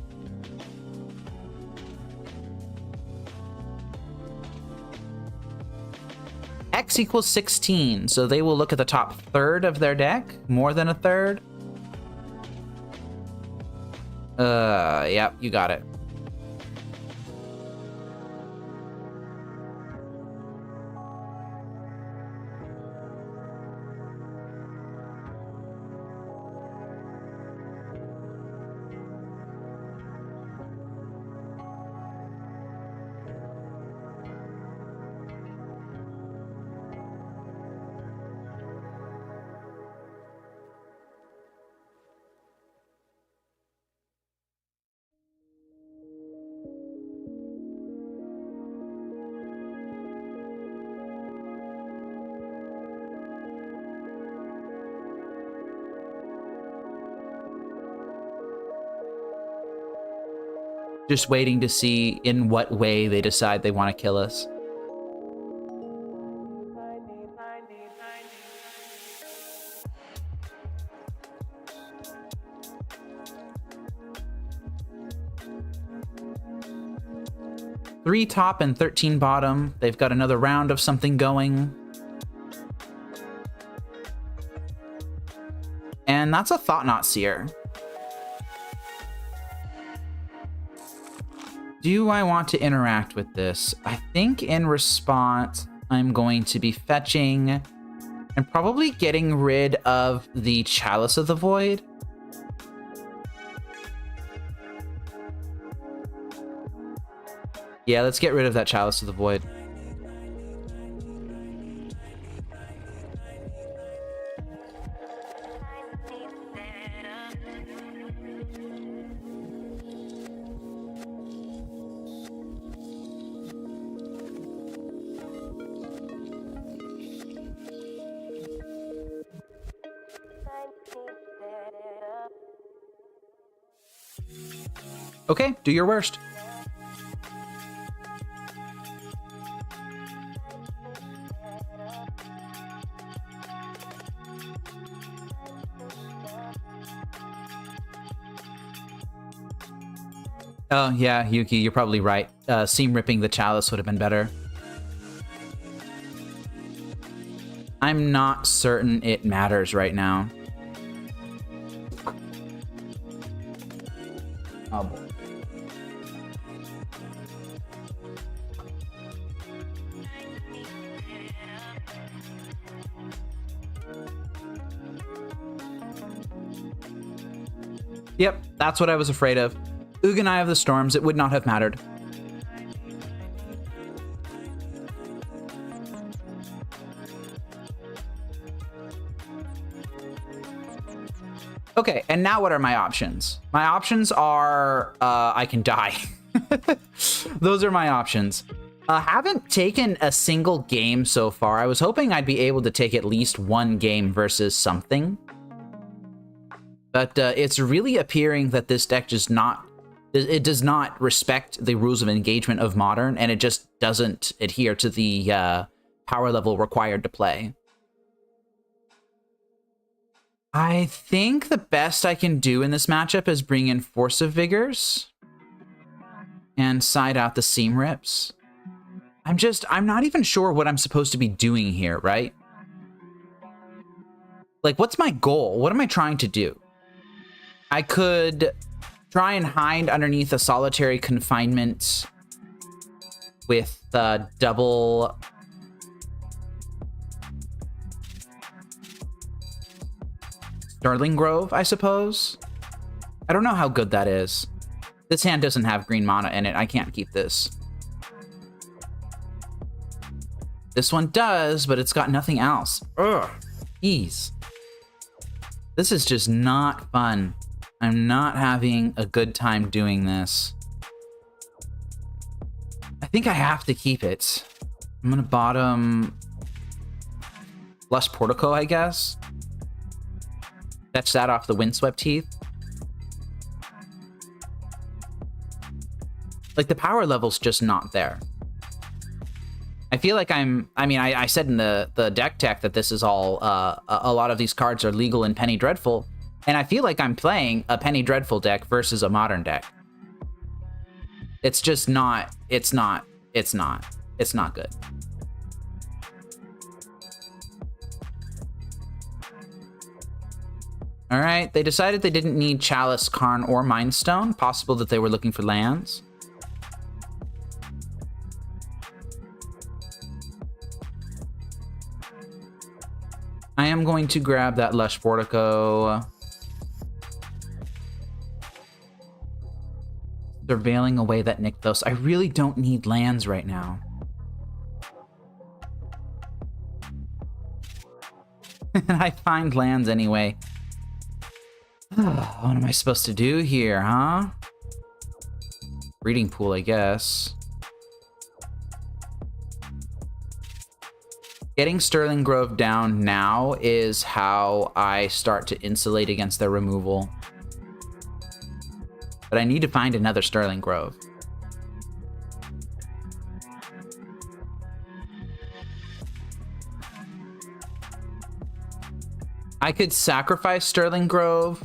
X equals 16, so they will look at the top third of their deck. More than a third. Yep, you got it. Just waiting to see in what way they decide they want to kill us. Three top and 13 bottom. They've got another round of something going. And that's a Thought-Knot Seer. Do I want to interact with this? I think in response, I'm going to be fetching and probably getting rid of the Chalice of the Void. Yeah, let's get rid of that Chalice of the Void. Okay, do your worst. Oh, yeah, Yuki, you're probably right. Seam ripping the Chalice would have been better. I'm not certain it matters right now. Oh, boy. Yep, that's what I was afraid of. Ugin of the Storms, it would not have mattered. Okay, and now what are my options? My options are, I can die. Those are my options. Haven't taken a single game so far. I was hoping I'd be able to take at least one game versus something. But it's really appearing that this deck just it does not respect the rules of engagement of Modern, and it just doesn't adhere to the power level required to play. I think the best I can do in this matchup is bring in Force of Vigors and side out the Seam Rips. I'm not even sure what I'm supposed to be doing here, right? Like, what's my goal? What am I trying to do? I could try and hide underneath a Solitary Confinement with double... Sterling Grove, I suppose? I don't know how good that is. This hand doesn't have green mana in it. I can't keep this. This one does, but it's got nothing else. Ugh. Jeez. This is just not fun. I'm not having a good time doing this. I think I have to keep it. I'm gonna bottom... Lush Portico, I guess. Fetch that off the Windswept Heath. Like, the power level's just not there. I feel like I mean, I said in the deck tech that this is all, a lot of these cards are legal in Penny Dreadful, and I feel like I'm playing a Penny Dreadful deck versus a Modern deck. It's just not, it's not good. All right, they decided they didn't need Chalice, Karn, or Mind Stone. Possible that they were looking for lands. I am going to grab that Lush Portico. Surveilling away that Nykthos. I really don't need lands right now. And I find lands anyway. What am I supposed to do here, huh? Breeding Pool, I guess. Getting Sterling Grove down now is how I start to insulate against their removal. But I need to find another Sterling Grove. I could sacrifice Sterling Grove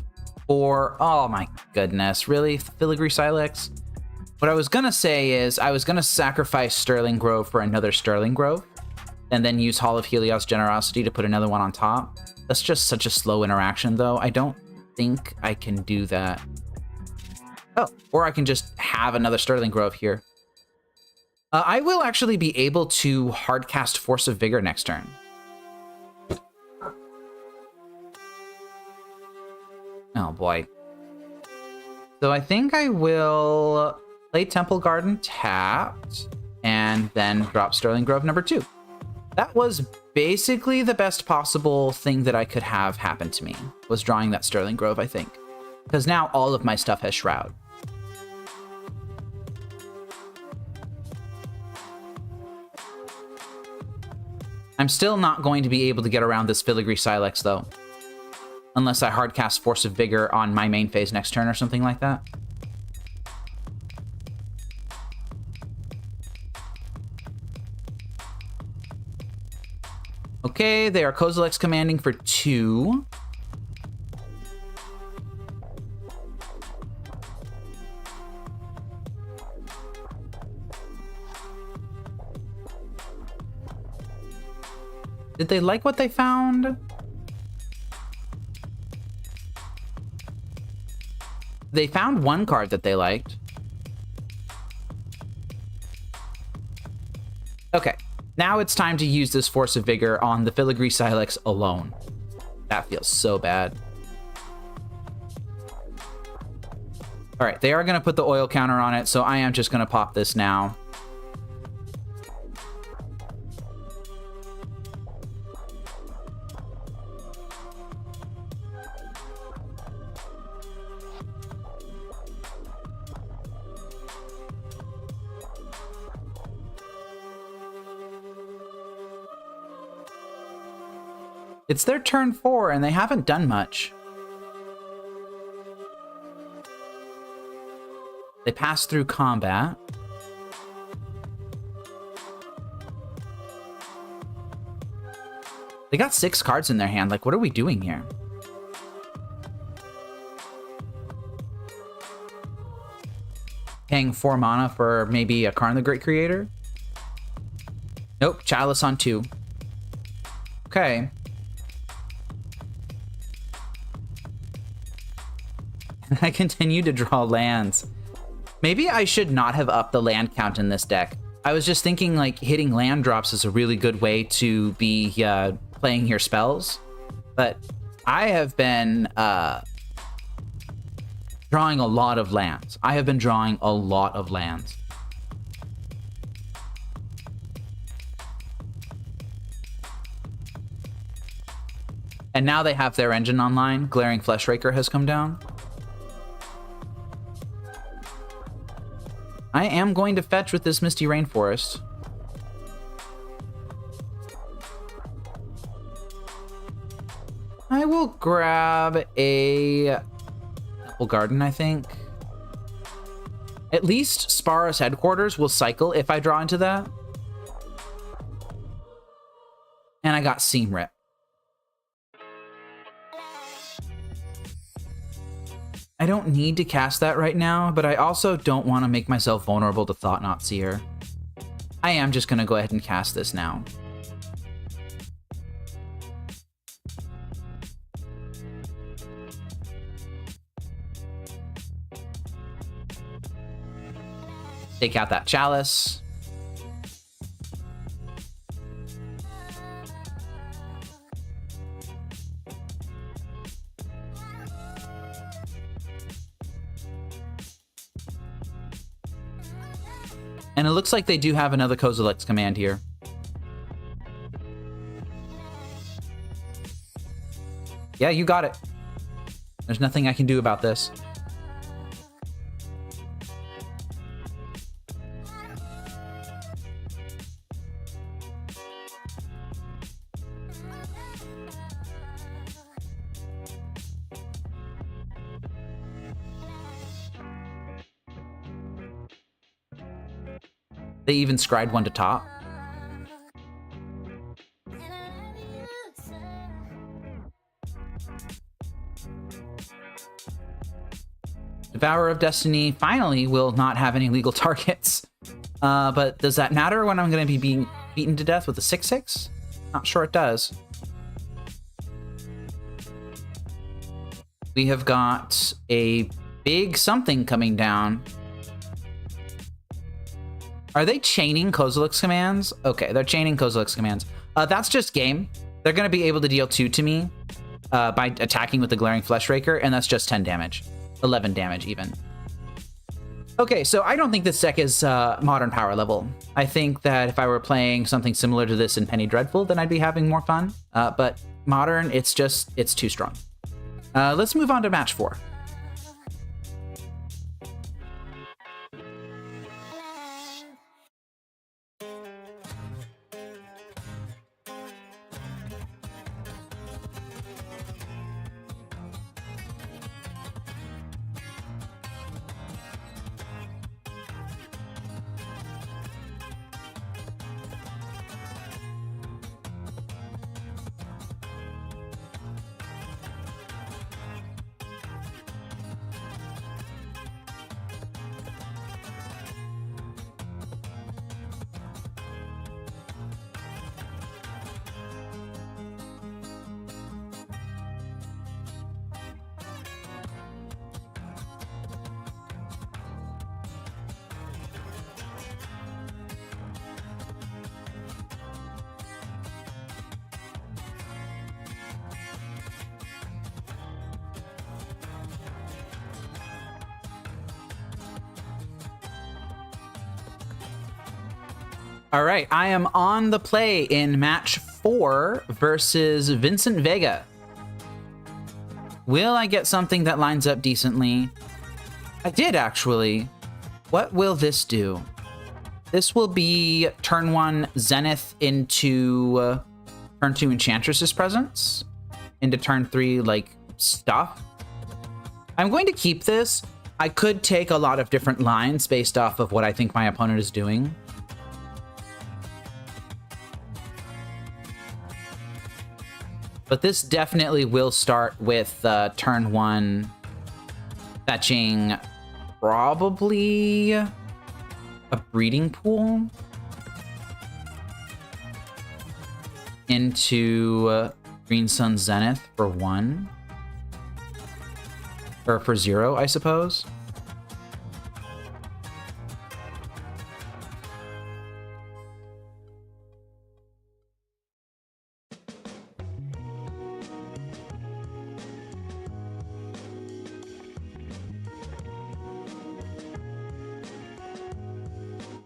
for... Oh my goodness, really? Filigree Silex? What I was gonna say is I was gonna sacrifice Sterling Grove for another Sterling Grove, and then use Hall of Helios Generosity to put another one on top. That's just such a slow interaction, though. I don't think I can do that. Oh, or I can just have another Sterling Grove here. I will actually be able to hardcast Force of Vigor next turn. Oh boy. So I think I will play Temple Garden tapped, and then drop Sterling Grove number 2. That was basically the best possible thing that I could have happen to me, was drawing that Sterling Grove, I think. Because now all of my stuff has Shroud. I'm still not going to be able to get around this Filigree Silex, though. Unless I hardcast Force of Vigor on my main phase next turn or something like that. Okay, they are Kozilek's commanding for 2. Did they like what they found? They found one card that they liked. Okay, now it's time to use this Force of Vigor on the Filigree Silex alone. That feels so bad. All right, they are going to put the oil counter on it, so I am just going to pop this now. It's their turn 4, and they haven't done much. They pass through combat. They got 6 cards in their hand. Like, what are we doing here? Paying 4 mana for maybe a Karn the Great Creator? Nope, Chalice on 2. Okay. I continue to draw lands. Maybe I should not have upped the land count in this deck. I was just thinking, like, hitting land drops is a really good way to be playing your spells. But I have been drawing a lot of lands. I have been drawing a lot of lands. And now they have their engine online. Glaring Fleshraker has come down. I am going to fetch with this Misty Rainforest. I will grab a Apple Garden, I think. At least Sparrow's Headquarters will cycle if I draw into that. And I got Seam Rip. I don't need to cast that right now, but I also don't want to make myself vulnerable to Thought-Knot Seer. I am just going to go ahead and cast this now. Take out that Chalice. And it looks like they do have another Kozilek's command here. Yeah, you got it. There's nothing I can do about this. They even scried one to top. Devourer of Destiny finally will not have any legal targets. But does that matter when I'm going to be being beaten to death with a 6/6? Not sure it does. We have got a big something coming down. Are they chaining Kozilek's commands? Okay, they're chaining Kozilek's commands. That's just game. They're going to be able to deal 2 to me by attacking with the Glaring Fleshraker, and that's just 10 damage. 11 damage, even. Okay, so I don't think this deck is modern power level. I think that if I were playing something similar to this in Penny Dreadful, then I'd be having more fun. But modern, it's too strong. Let's move on to match 4. All right, I am on the play in match 4 versus Vincent Vega. Will I get something that lines up decently? I did, actually. What will this do? This will be turn 1 Zenith into turn 2 Enchantress's Presence, into turn 3, like, stuff. I'm going to keep this. I could take a lot of different lines based off of what I think my opponent is doing. But this definitely will start with turn 1 fetching probably a breeding pool into Green Sun Zenith for 1. Or for 0, I suppose.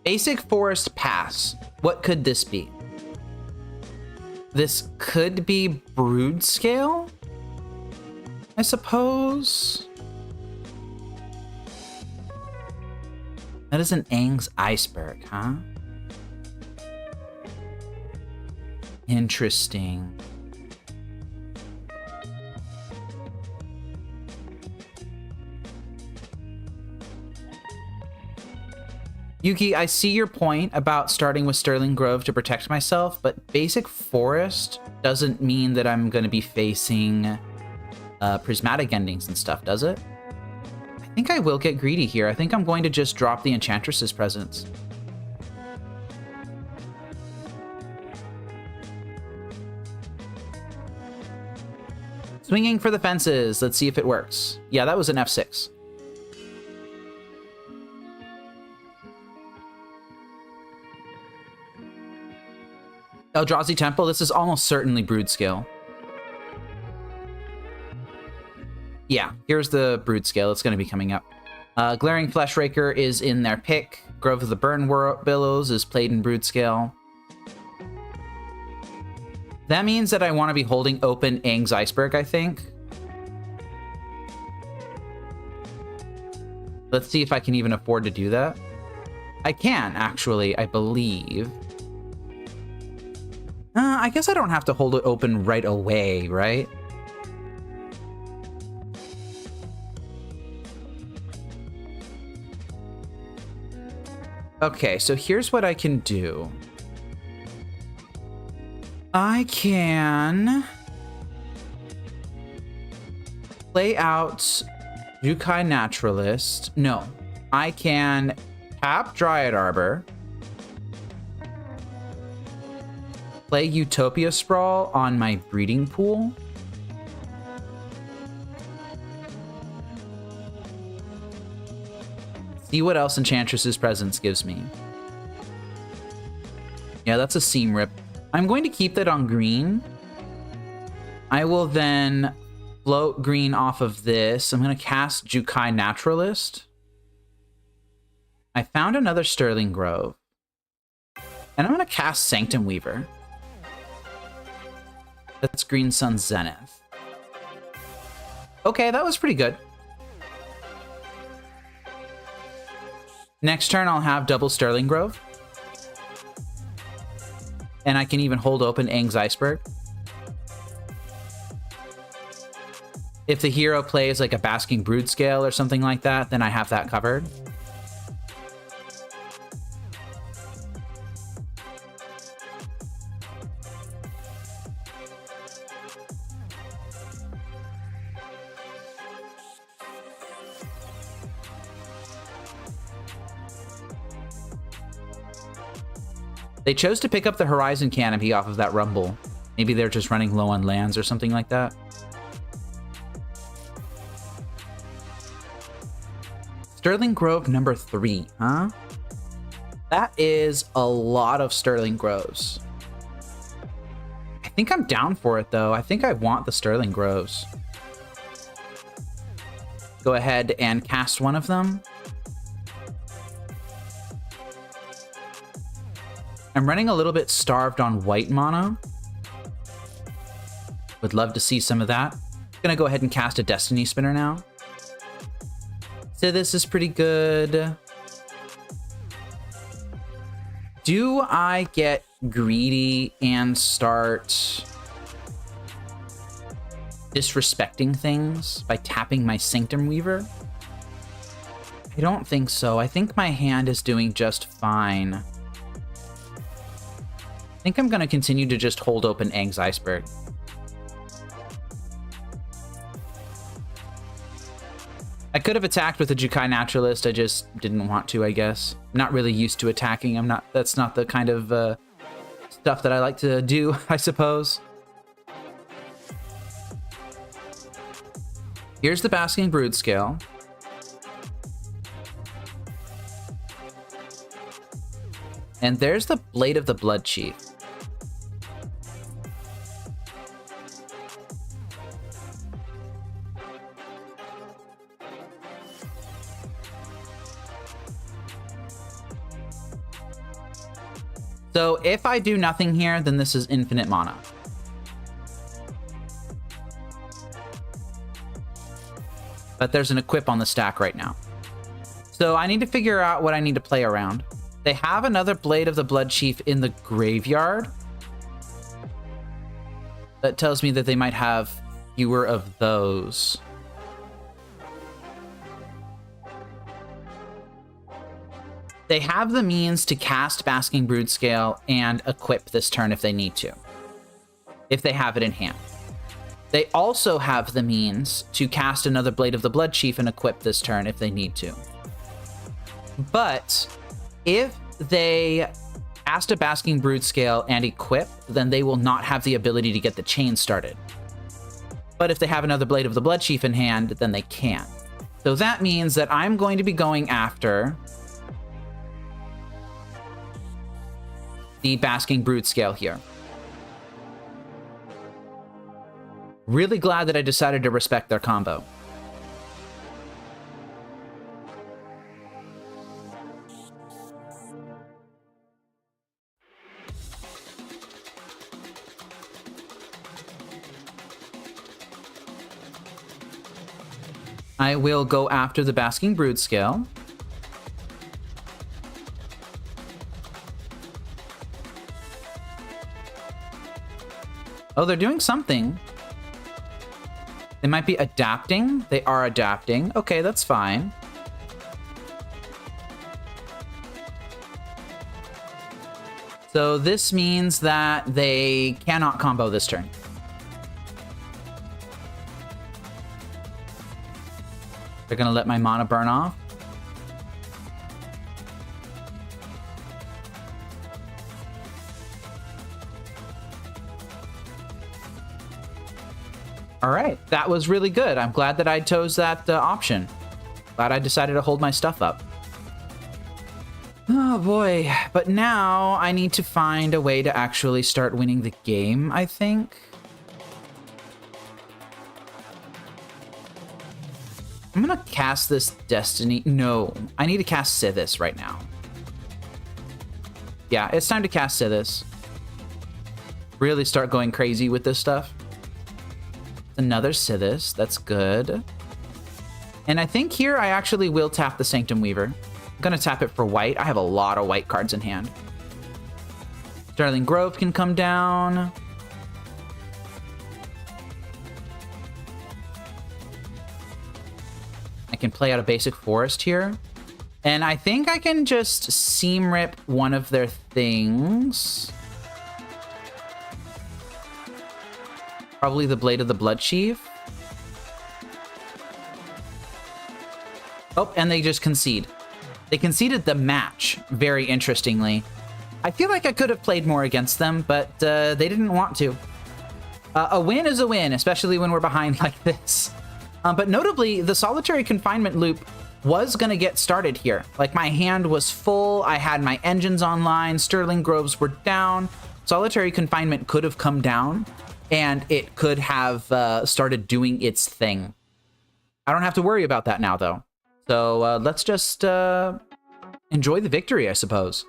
Basic Forest Pass. What could this be? This could be Brood Scale, I suppose. That is an Aang's Iceberg, huh? Interesting. Yuki, I see your point about starting with Sterling Grove to protect myself, but basic forest doesn't mean that I'm going to be facing prismatic endings and stuff, does it? I think I will get greedy here. I think I'm going to just drop the Enchantress's presence. Swinging for the fences. Let's see if it works. Yeah, that was an F6. Eldrazi Temple. This is almost certainly Brood Scale. Yeah, here's the Brood Scale. It's going to be coming up. Glaring Fleshraker is in their pick. Grove of the Burn Billows is played in Brood Scale. That means that I want to be holding open Aang's Iceberg, I think. Let's see if I can even afford to do that. I can, actually, I believe. I guess I don't have to hold it open right away, right? Okay, so here's what I can do. I can play out Jukai Naturalist. No, I can tap Dryad Arbor, play Utopia Sprawl on my breeding pool, see what else Enchantress's presence gives me. Yeah, that's a Seam Rip. I'm going to keep that on green. I will then float green off of this. I'm going to cast Jukai Naturalist. I found another Sterling Grove. And I'm going to cast Sanctum Weaver. That's Green Sun Zenith. Okay, that was pretty good. Next turn, I'll have double Sterling Grove. And I can even hold open Aang's Iceberg. If the hero plays like a Basking Brood Scale or something like that, then I have that covered. They chose to pick up the Horizon Canopy off of that Rumble. Maybe they're just running low on lands or something like that. Sterling Grove number 3, huh? That is a lot of Sterling Groves. I think I'm down for it, though. I think I want the Sterling Groves. Go ahead and cast one of them. I'm running a little bit starved on white mana. Would love to see some of that. Gonna go ahead and cast a Destiny Spinner now. So this is pretty good. Do I get greedy and start disrespecting things by tapping my Sanctum Weaver? I don't think so. I think my hand is doing just fine. I think I'm going to continue to just hold open Aang's Iceberg. I could have attacked with a Jukai Naturalist. I just didn't want to, I guess. I'm not really used to attacking. That's not the kind of stuff that I like to do, I suppose. Here's the Basking Brood Scale. And there's the Blade of the Blood Chief. So if I do nothing here, then this is infinite mana. But there's an equip on the stack right now. So I need to figure out what I need to play around. They have another Blade of the Blood Chief in the graveyard. That tells me that they might have fewer of those. They have the means to cast Basking Broodscale and equip this turn if they need to, if they have it in hand. They also have the means to cast another Blade of the Bloodchief and equip this turn if they need to. But if they cast a Basking Broodscale and equip, then they will not have the ability to get the chain started. But if they have another Blade of the Bloodchief in hand, then they can. So that means that I'm going to be going after the Basking Broodscale here. Really glad that I decided to respect their combo. I will go after the Basking Broodscale. Oh, they're doing something. They might be adapting. They are adapting. Okay, that's fine. So this means that they cannot combo this turn. They're gonna let my mana burn off. All right, that was really good. I'm glad that I chose that option. Glad I decided to hold my stuff up. Oh boy, but now I need to find a way to actually start winning the game, I think. I'm gonna cast this Destiny. No, I need to cast Sithis right now. Yeah, it's time to cast Sithis. Really start going crazy with this stuff. Another Sithis, that's good. And I think here I actually will tap the Sanctum Weaver. I'm gonna tap it for white. I have a lot of white cards in hand. Sterling Grove can come down. I can play out a basic forest here. And I think I can just seam rip one of their things. Probably the Blade of the Bloodchief. Oh, and they just concede. They conceded the match, very interestingly. I feel like I could have played more against them, but they didn't want to. A win is a win, especially when we're behind like this. But notably, the Solitary Confinement loop was going to get started here. Like, my hand was full, I had my engines online, Sterling Groves were down. Solitary Confinement could have come down, and it could have started doing its thing. I don't have to worry about that now, though. So let's just enjoy the victory, I suppose.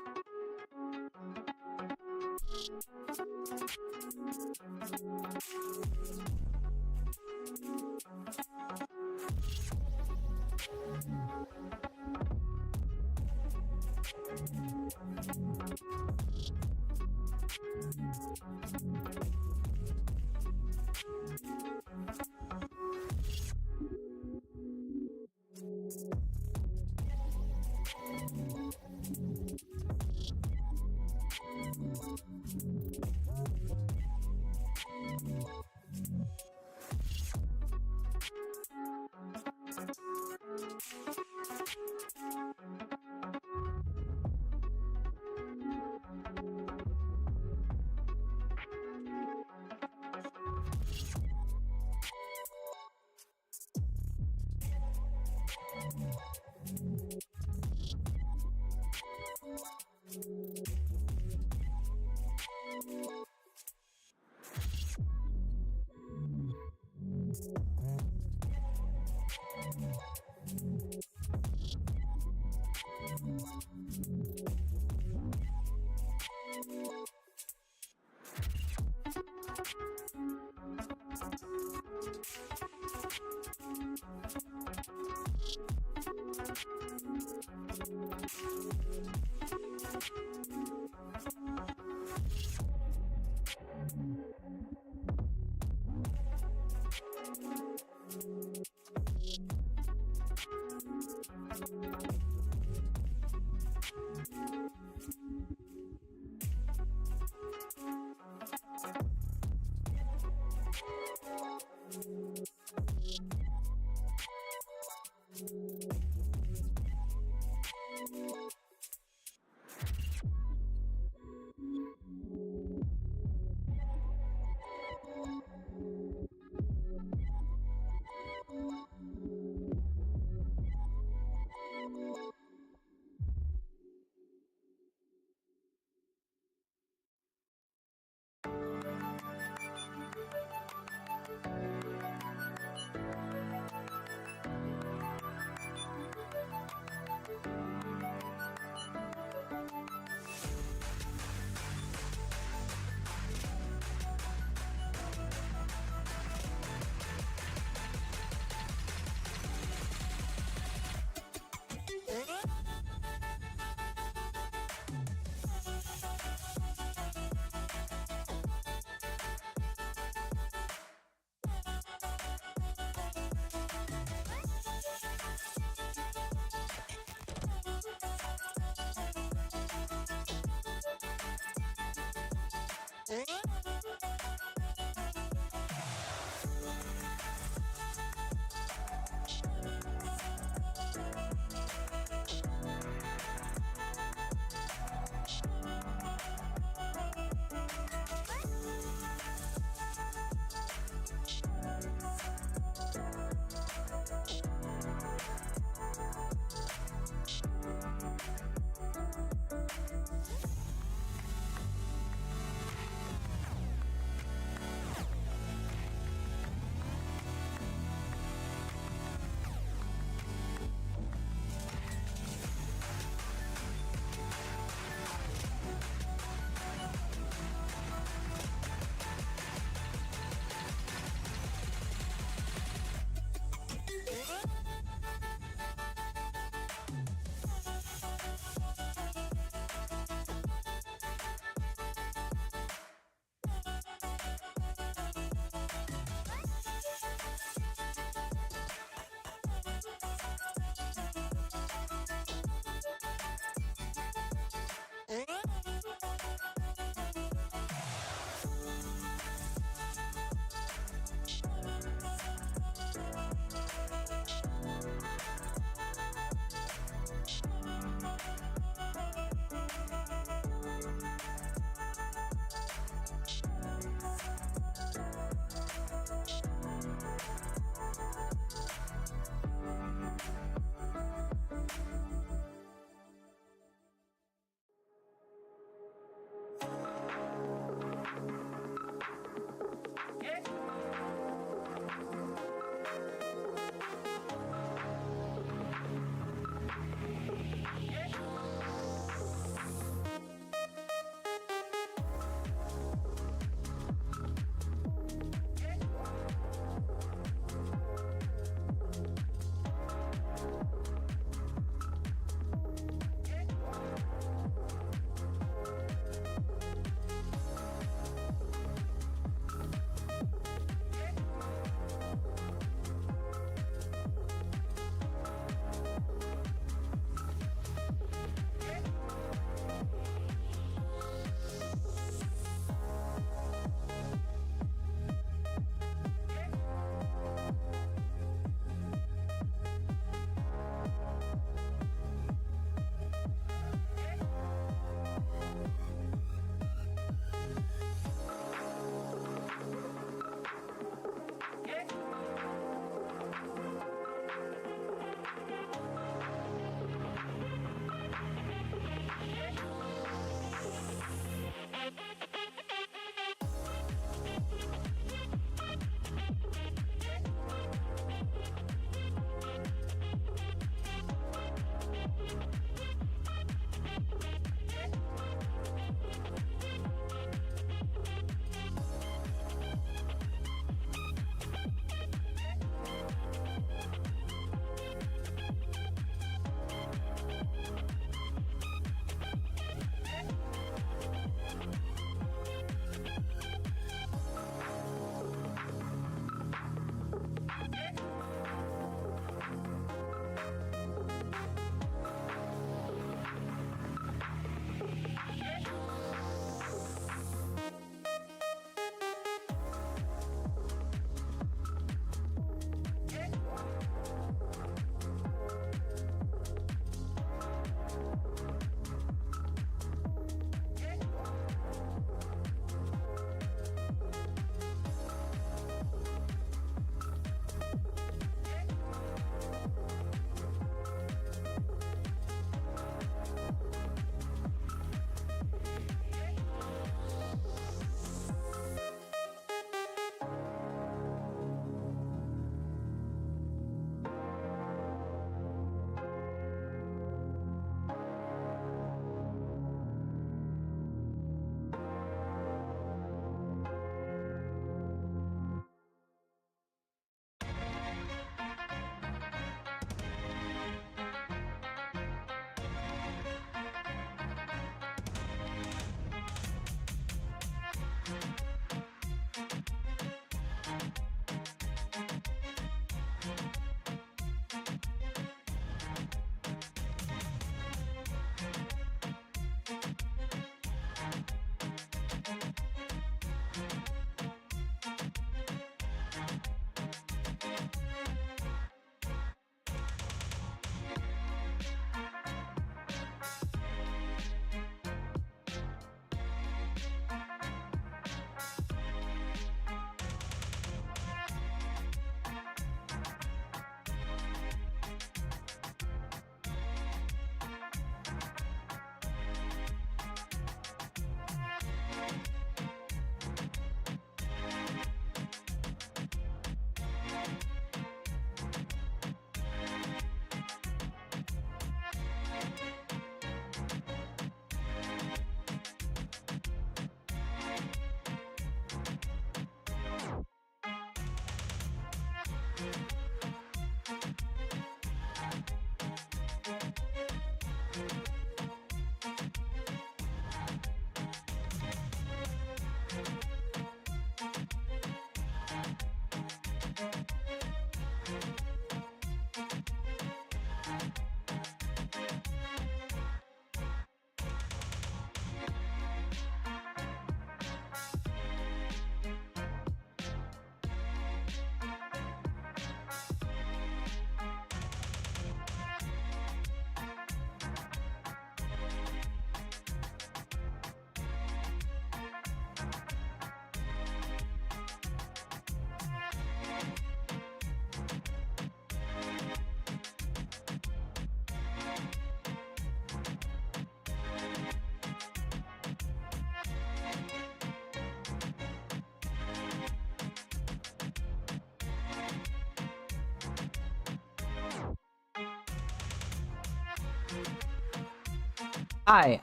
Hi.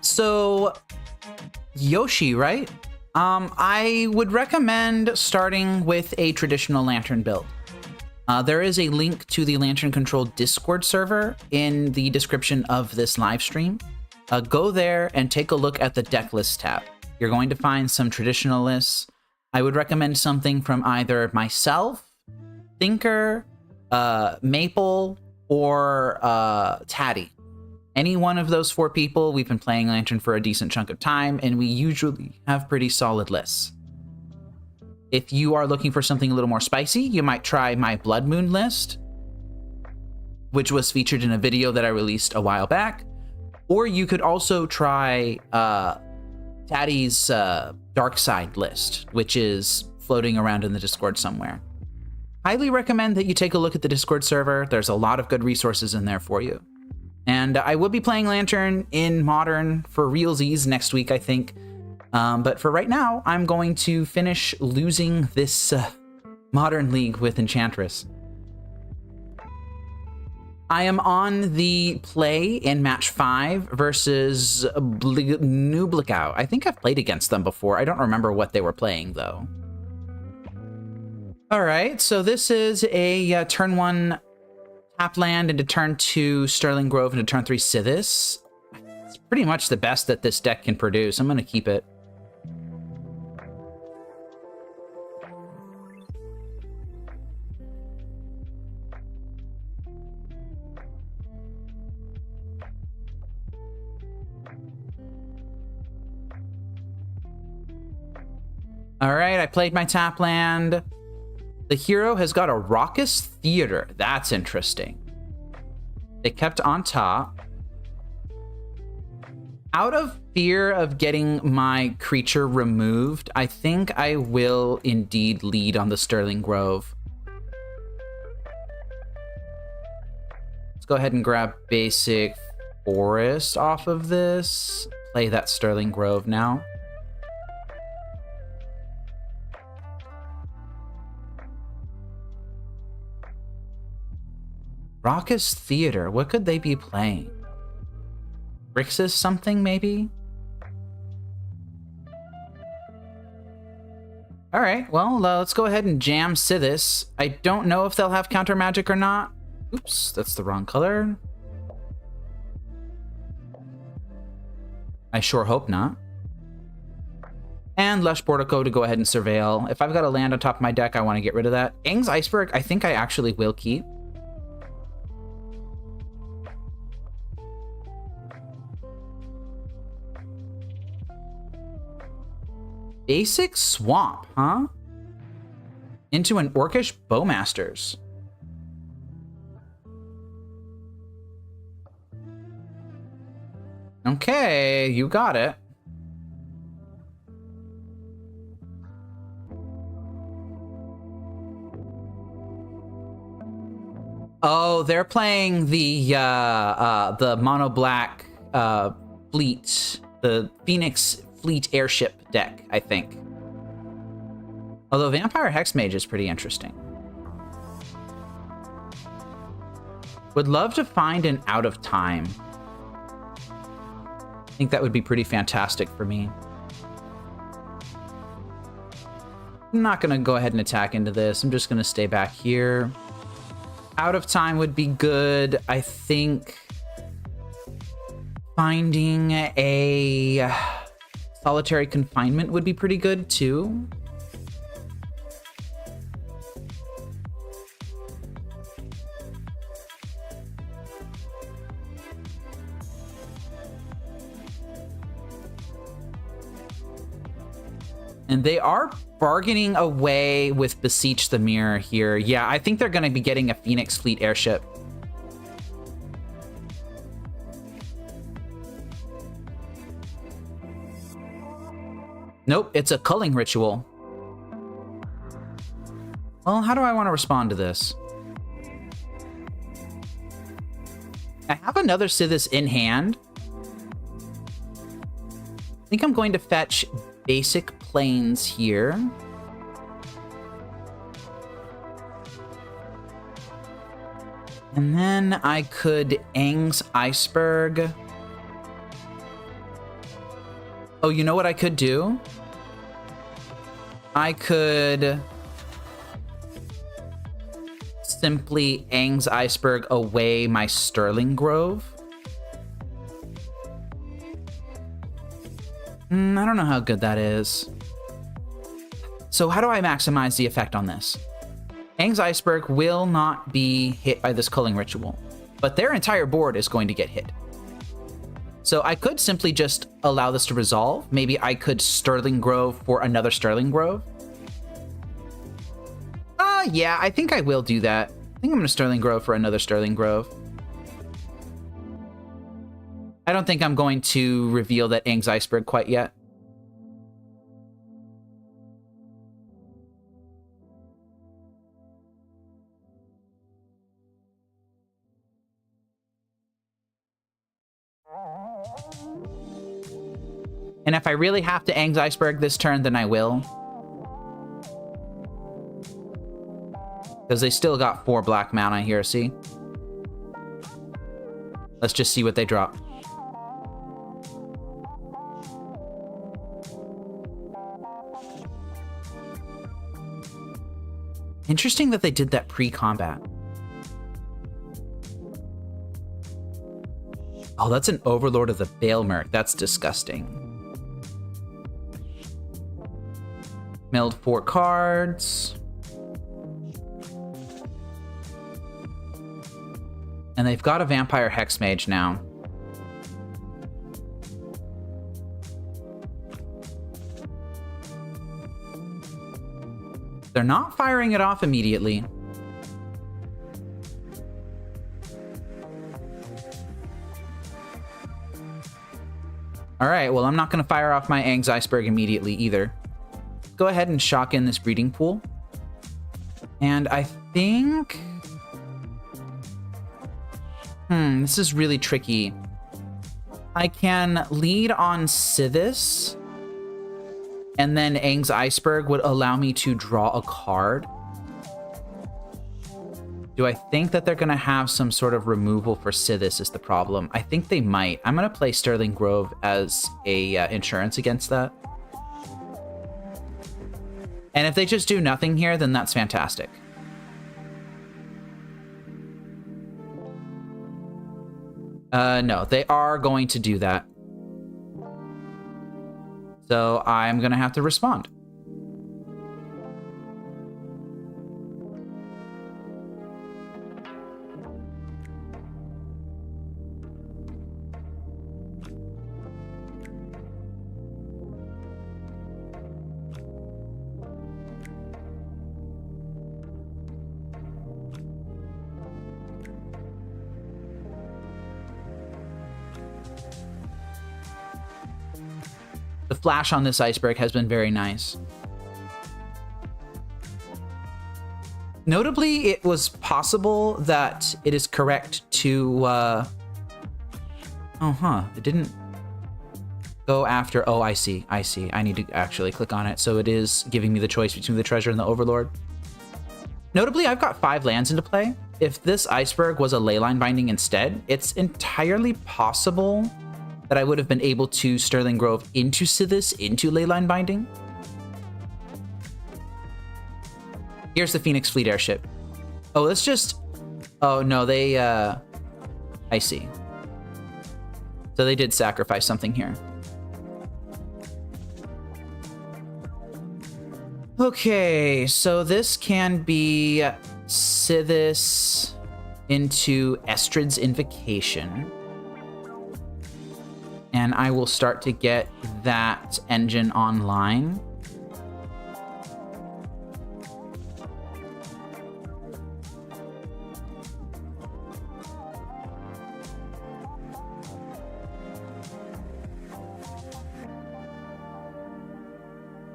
So Yoshi, right? I would recommend starting with a traditional Lantern build. There is a link to the Lantern Control Discord server in the description of this live stream. Go there and take a look at the deck list tab. You're going to find some traditional lists. I would recommend something from either myself, Thinker, Maple, or 𝗟𝗓𝗩𝗘. Any one of those 4 people, we've been playing Lantern for a decent chunk of time, and we usually have pretty solid lists. If you are looking for something a little more spicy, you might try my Blood Moon list, which was featured in a video that I released a while back. Or you could also try 𝗟𝗓𝗪's Dark Side list, which is floating around in the Discord somewhere. Highly recommend that you take a look at the Discord server. There's a lot of good resources in there for you. And I will be playing Lantern in Modern for realsies next week, I think. But for right now, I'm going to finish losing this Modern League with Enchantress. I am on the play in match 5 versus 𝗟𝗓𝗪𝗘. I think I've played against them before. I don't remember what they were playing, though. All right, so this is a turn 1 tap land into turn 2 Sterling Grove into turn 3 𝗟𝗓𝗪. It's pretty much the best that this deck can produce. I'm going to keep it. All right, I played my tap land. The hero has got a Raucous Theater. That's interesting. They kept on top. Out of fear of getting my creature removed, I think I will indeed lead on the Sterling Grove. Let's go ahead and grab basic forest off of this. Play that Sterling Grove now. Raucous Theater, what could they be playing? Grixis something, maybe? All right, well, let's go ahead and jam 𝗟𝗓𝗪. I don't know if they'll have counter magic or not. Oops, that's the wrong color. I sure hope not. And Lush Portico to go ahead and surveil. If I've got a land on top of my deck, I want to get rid of that. Aang's Iceberg, I think I actually will keep. Basic Swamp, huh? Into an Orcish Bowmasters. Okay, you got it. Oh, they're playing the mono black fleet, the Phoenix Fleet airship deck, I think. Although Vampire Hexmage is pretty interesting. Would love to find an Out of Time. I think that would be pretty fantastic for me. I'm not going to go ahead and attack into this. I'm just going to stay back here. Out of Time would be good. I think finding a Solitary Confinement would be pretty good, too. And they are bargaining away with Beseech the Mirror here. Yeah, I think they're going to be getting a Phoenix Fleet airship. Nope, it's a culling ritual. Well, how do I want to respond to this? I have another 𝗟𝗓𝗪 in hand. I think I'm going to fetch basic plains here. And then I could Aang's Iceberg Oh, you know what I could do? I could simply 𝗟𝗡𝗩𝗘 away my Sterling Grove. I don't know how good that is. So how do I maximize the effect on this? 𝗟𝗡𝗩𝗘 will not be hit by this culling ritual, but their entire board is going to get hit. So I could simply just allow this to resolve. Maybe I could Sterling Grove for another Sterling Grove. Yeah, I think I will do that. I think I'm going to Sterling Grove for another Sterling Grove. I don't think I'm going to reveal that 𝗟𝗡𝗩𝗘 quite yet. And if I really have to 𝗟𝗡𝗩𝗘 this turn, then I will. Because they still got 4 black mana here, see? Let's just see what they drop. Interesting that they did that pre-combat. Oh, that's an Overlord of the 𝗟𝗩𝗪. That's disgusting. Milled 4 cards. And they've got a Vampire Hexmage now. They're not firing it off immediately. All right, well, I'm not going to fire off my 𝗟𝗡𝗩𝗘 immediately either. Go ahead and shock in this breeding pool. And I think... this is really tricky. I can lead on Sithis, and then 𝗟𝗡𝗩𝗘 would allow me to draw a card. Do I think that they're going to have some sort of removal for Sithis is the problem? I think they might. I'm going to play Sterling Grove as a insurance against that. And if they just do nothing here, then that's fantastic. No, they are going to do that. So I'm going to have to respond. The flash on this iceberg has been very nice. Notably, it was possible that it is correct to... It didn't go after... Oh, I see. I see. I need to actually click on it. So it is giving me the choice between the treasure and the overlord. Notably, I've got 5 lands into play. If this iceberg was a leyline binding instead, it's entirely possible that I would have been able to Sterling Grove into Sithis, into leyline binding. Here's the Phoenix Fleet airship. Oh, let's just... Oh, no, they... I see. So they did sacrifice something here. Okay, so this can be Sithis into Estrid's Invocation. And I will start to get that engine online.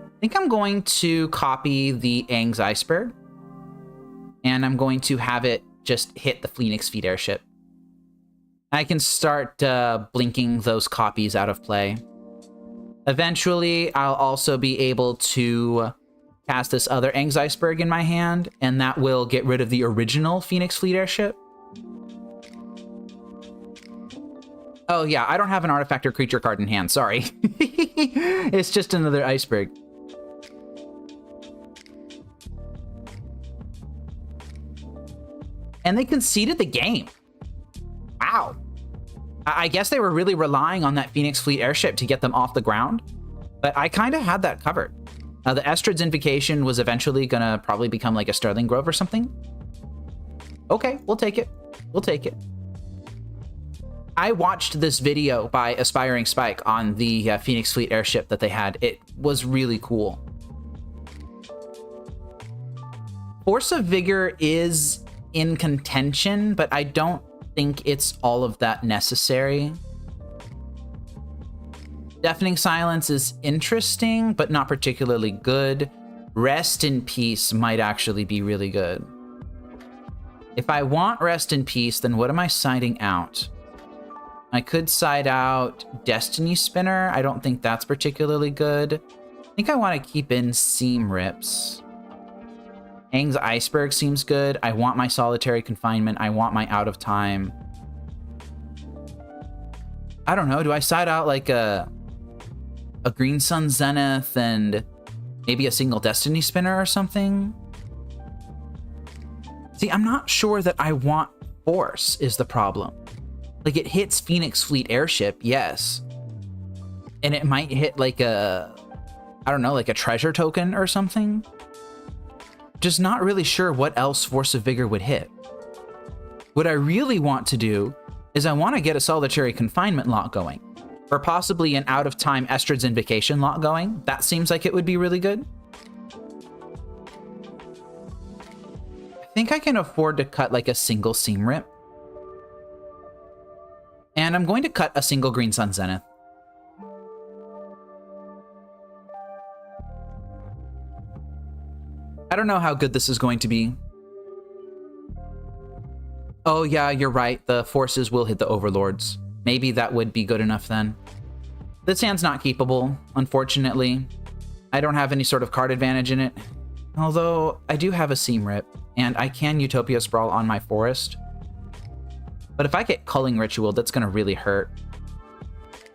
I think I'm going to copy the 𝗟𝗡𝗩𝗪, and I'm going to have it just hit the Phoenix Fleet airship. I can start blinking those copies out of play. Eventually, I'll also be able to cast this other 𝗟𝗡𝗪𝗪 in my hand, and that will get rid of the original Phoenix Fleet airship. Oh yeah, I don't have an artifact or creature card in hand, sorry. It's just another iceberg. And they conceded the game. Wow. I guess they were really relying on that Phoenix Fleet airship to get them off the ground, but I kind of had that covered. The Estrid's Invocation was eventually gonna probably become like a Sterling Grove or something. Okay, we'll take it. We'll take it. I watched this video by Aspiring Spike on the Phoenix Fleet airship that they had. It was really cool. Force of Vigor is in contention, but I don't think it's all of that necessary. Deafening Silence is interesting, but not particularly good. Rest in Peace might actually be really good. If I want Rest in Peace, then what am I siding out? I could side out Destiny Spinner. I don't think that's particularly good. I think I want to keep in Seam Rips. Aang's Iceberg seems good. I want my Solitary Confinement. I want my Out of Time. I don't know. Do I side out like a Green Sun Zenith and maybe a single Destiny Spinner or something? See, I'm not sure that I want Force is the problem. Like, it hits Phoenix Fleet airship, yes. And it might hit like a, I don't know, like a treasure token or something. Just not really sure what else Force of Vigor would hit. What I really want to do is I want to get a Solitary Confinement lot going. Or possibly an Out of Time Estrid's Invocation lot going. That seems like it would be really good. I think I can afford to cut like a single Seam Rip. And I'm going to cut a single Green Sun Zenith. I don't know how good this is going to be. Oh yeah, you're right. The forces will hit the overlords. Maybe that would be good enough then. This hand's not keepable, unfortunately. I don't have any sort of card advantage in it. Although, I do have a Seam Rip, and I can Utopia Sprawl on my forest. But if I get Culling Ritual, that's going to really hurt.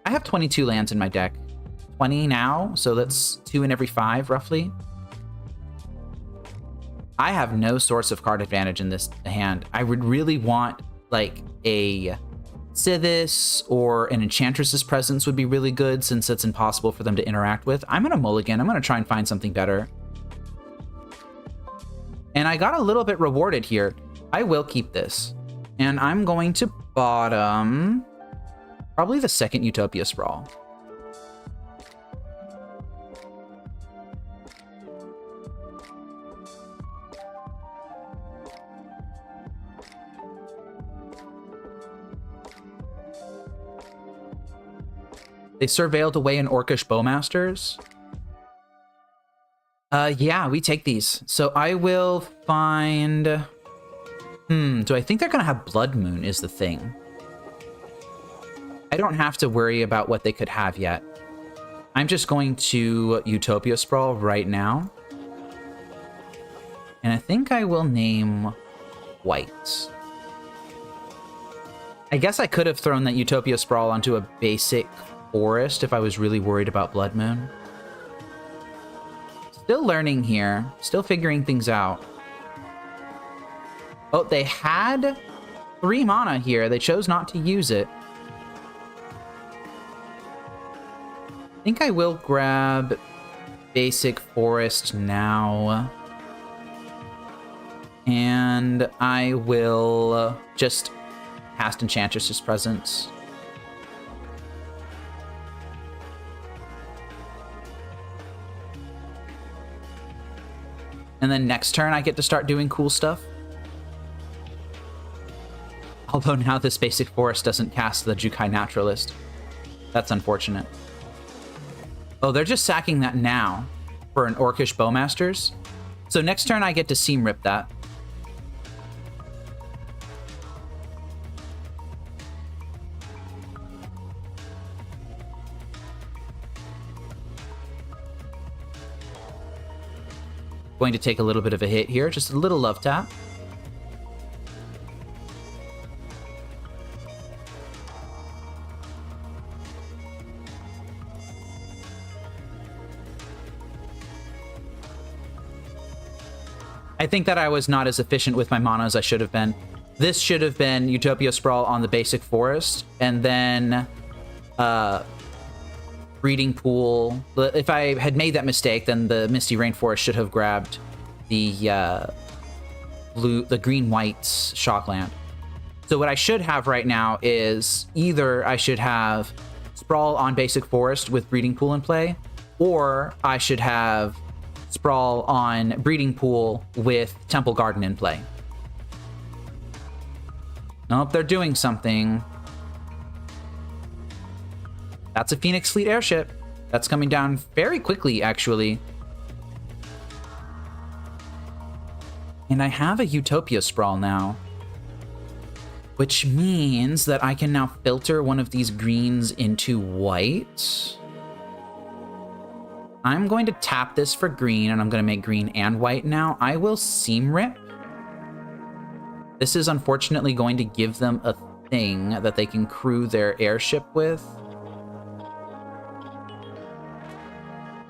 I have 22 lands in my deck. 20 now, so that's 2 in every 5, roughly. I have no source of card advantage in this hand. I would really want, like, a Sithis or an Enchantress's Presence would be really good, since it's impossible for them to interact with. I'm going to mulligan. I'm going to try and find something better. And I got a little bit rewarded here. I will keep this. And I'm going to bottom probably the second Utopia Sprawl. They surveilled away an Orcish Bowmasters. Yeah, we take these. So I will find... do I think they're going to have Blood Moon is the thing. I don't have to worry about what they could have yet. I'm just going to Utopia Sprawl right now. And I think I will name white. I guess I could have thrown that Utopia Sprawl onto a basic forest if I was really worried about Blood Moon. Still learning here. Still figuring things out. Oh, they had 3 mana here. They chose not to use it. I think I will grab basic forest now. And I will just cast Enchantress's Presence. And then next turn I get to start doing cool stuff. Although now this basic forest doesn't cast the Jukai Naturalist. That's unfortunate. Oh, they're just sacking that now for an Orcish Bowmasters. So next turn I get to Seam Rip that. Going to take a little bit of a hit here, just a little love tap. I think that I was not as efficient with my mana as I should have been. This should have been Utopia Sprawl on the basic forest, and then Breeding Pool. If I had made that mistake, then the Misty Rainforest should have grabbed the green-white Shockland. So what I should have right now is either I should have Sprawl on basic forest with Breeding Pool in play, or I should have Sprawl on Breeding Pool with Temple Garden in play. Nope, they're doing something. That's a Phoenix Fleet airship. That's coming down very quickly, actually. And I have a Utopia Sprawl now, which means that I can now filter one of these greens into white. I'm going to tap this for green, and I'm going to make green and white now. I will Seam Rip. This is unfortunately going to give them a thing that they can crew their airship with.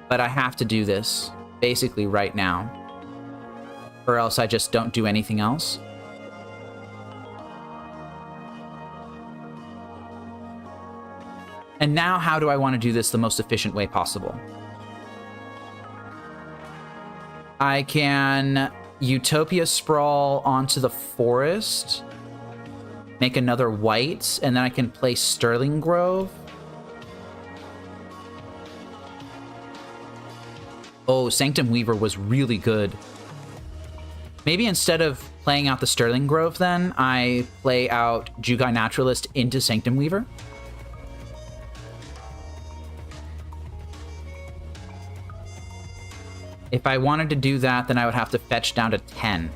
But I have to do this basically right now, or else I just don't do anything else. And now how do I want to do this the most efficient way possible? I can Utopia Sprawl onto the forest, make another white, and then I can play Sterling Grove. Oh, Sanctum Weaver was really good. Maybe instead of playing out the Sterling Grove, then, I play out Jugai Naturalist into Sanctum Weaver. If I wanted to do that, then I would have to fetch down to 10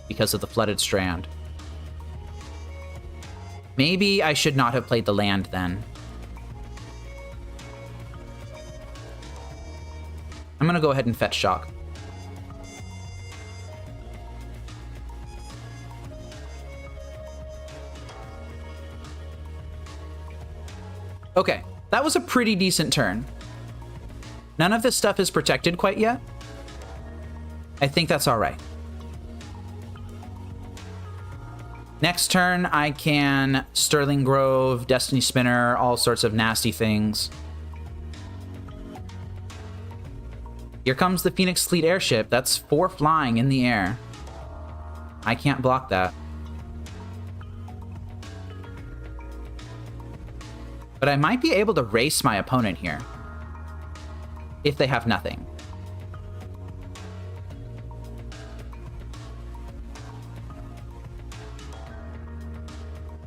because of the Flooded Strand. Maybe I should not have played the land then. I'm going to go ahead and fetch Shock. Okay, that was a pretty decent turn. None of this stuff is protected quite yet. I think that's all right. Next turn, I can Sterling Grove, Destiny Spinner, all sorts of nasty things. Here comes the Phoenix Fleet airship. That's 4 flying in the air. I can't block that. But I might be able to race my opponent here, if they have nothing.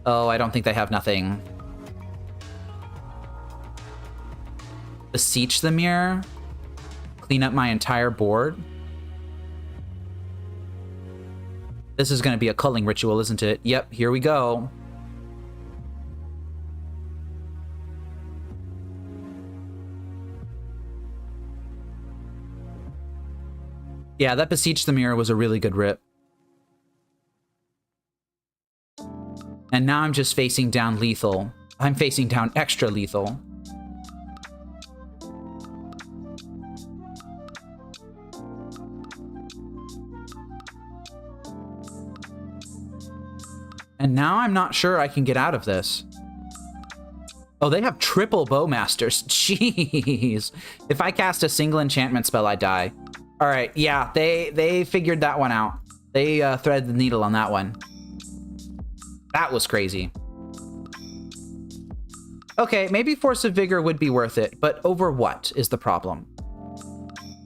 Oh, I don't think they have nothing. Beseech the Mirror? Clean up my entire board? This is going to be a culling ritual, isn't it? Yep, here we go. Yeah, that Beseech the Mirror was a really good rip. And now I'm just facing down lethal. I'm facing down extra lethal. And now I'm not sure I can get out of this. Oh, they have triple Bowmasters. Jeez. If I cast a single enchantment spell, I die. All right, yeah, they figured that one out. They threaded the needle on that one. That was crazy. Okay, maybe Force of Vigor would be worth it, but over what is the problem?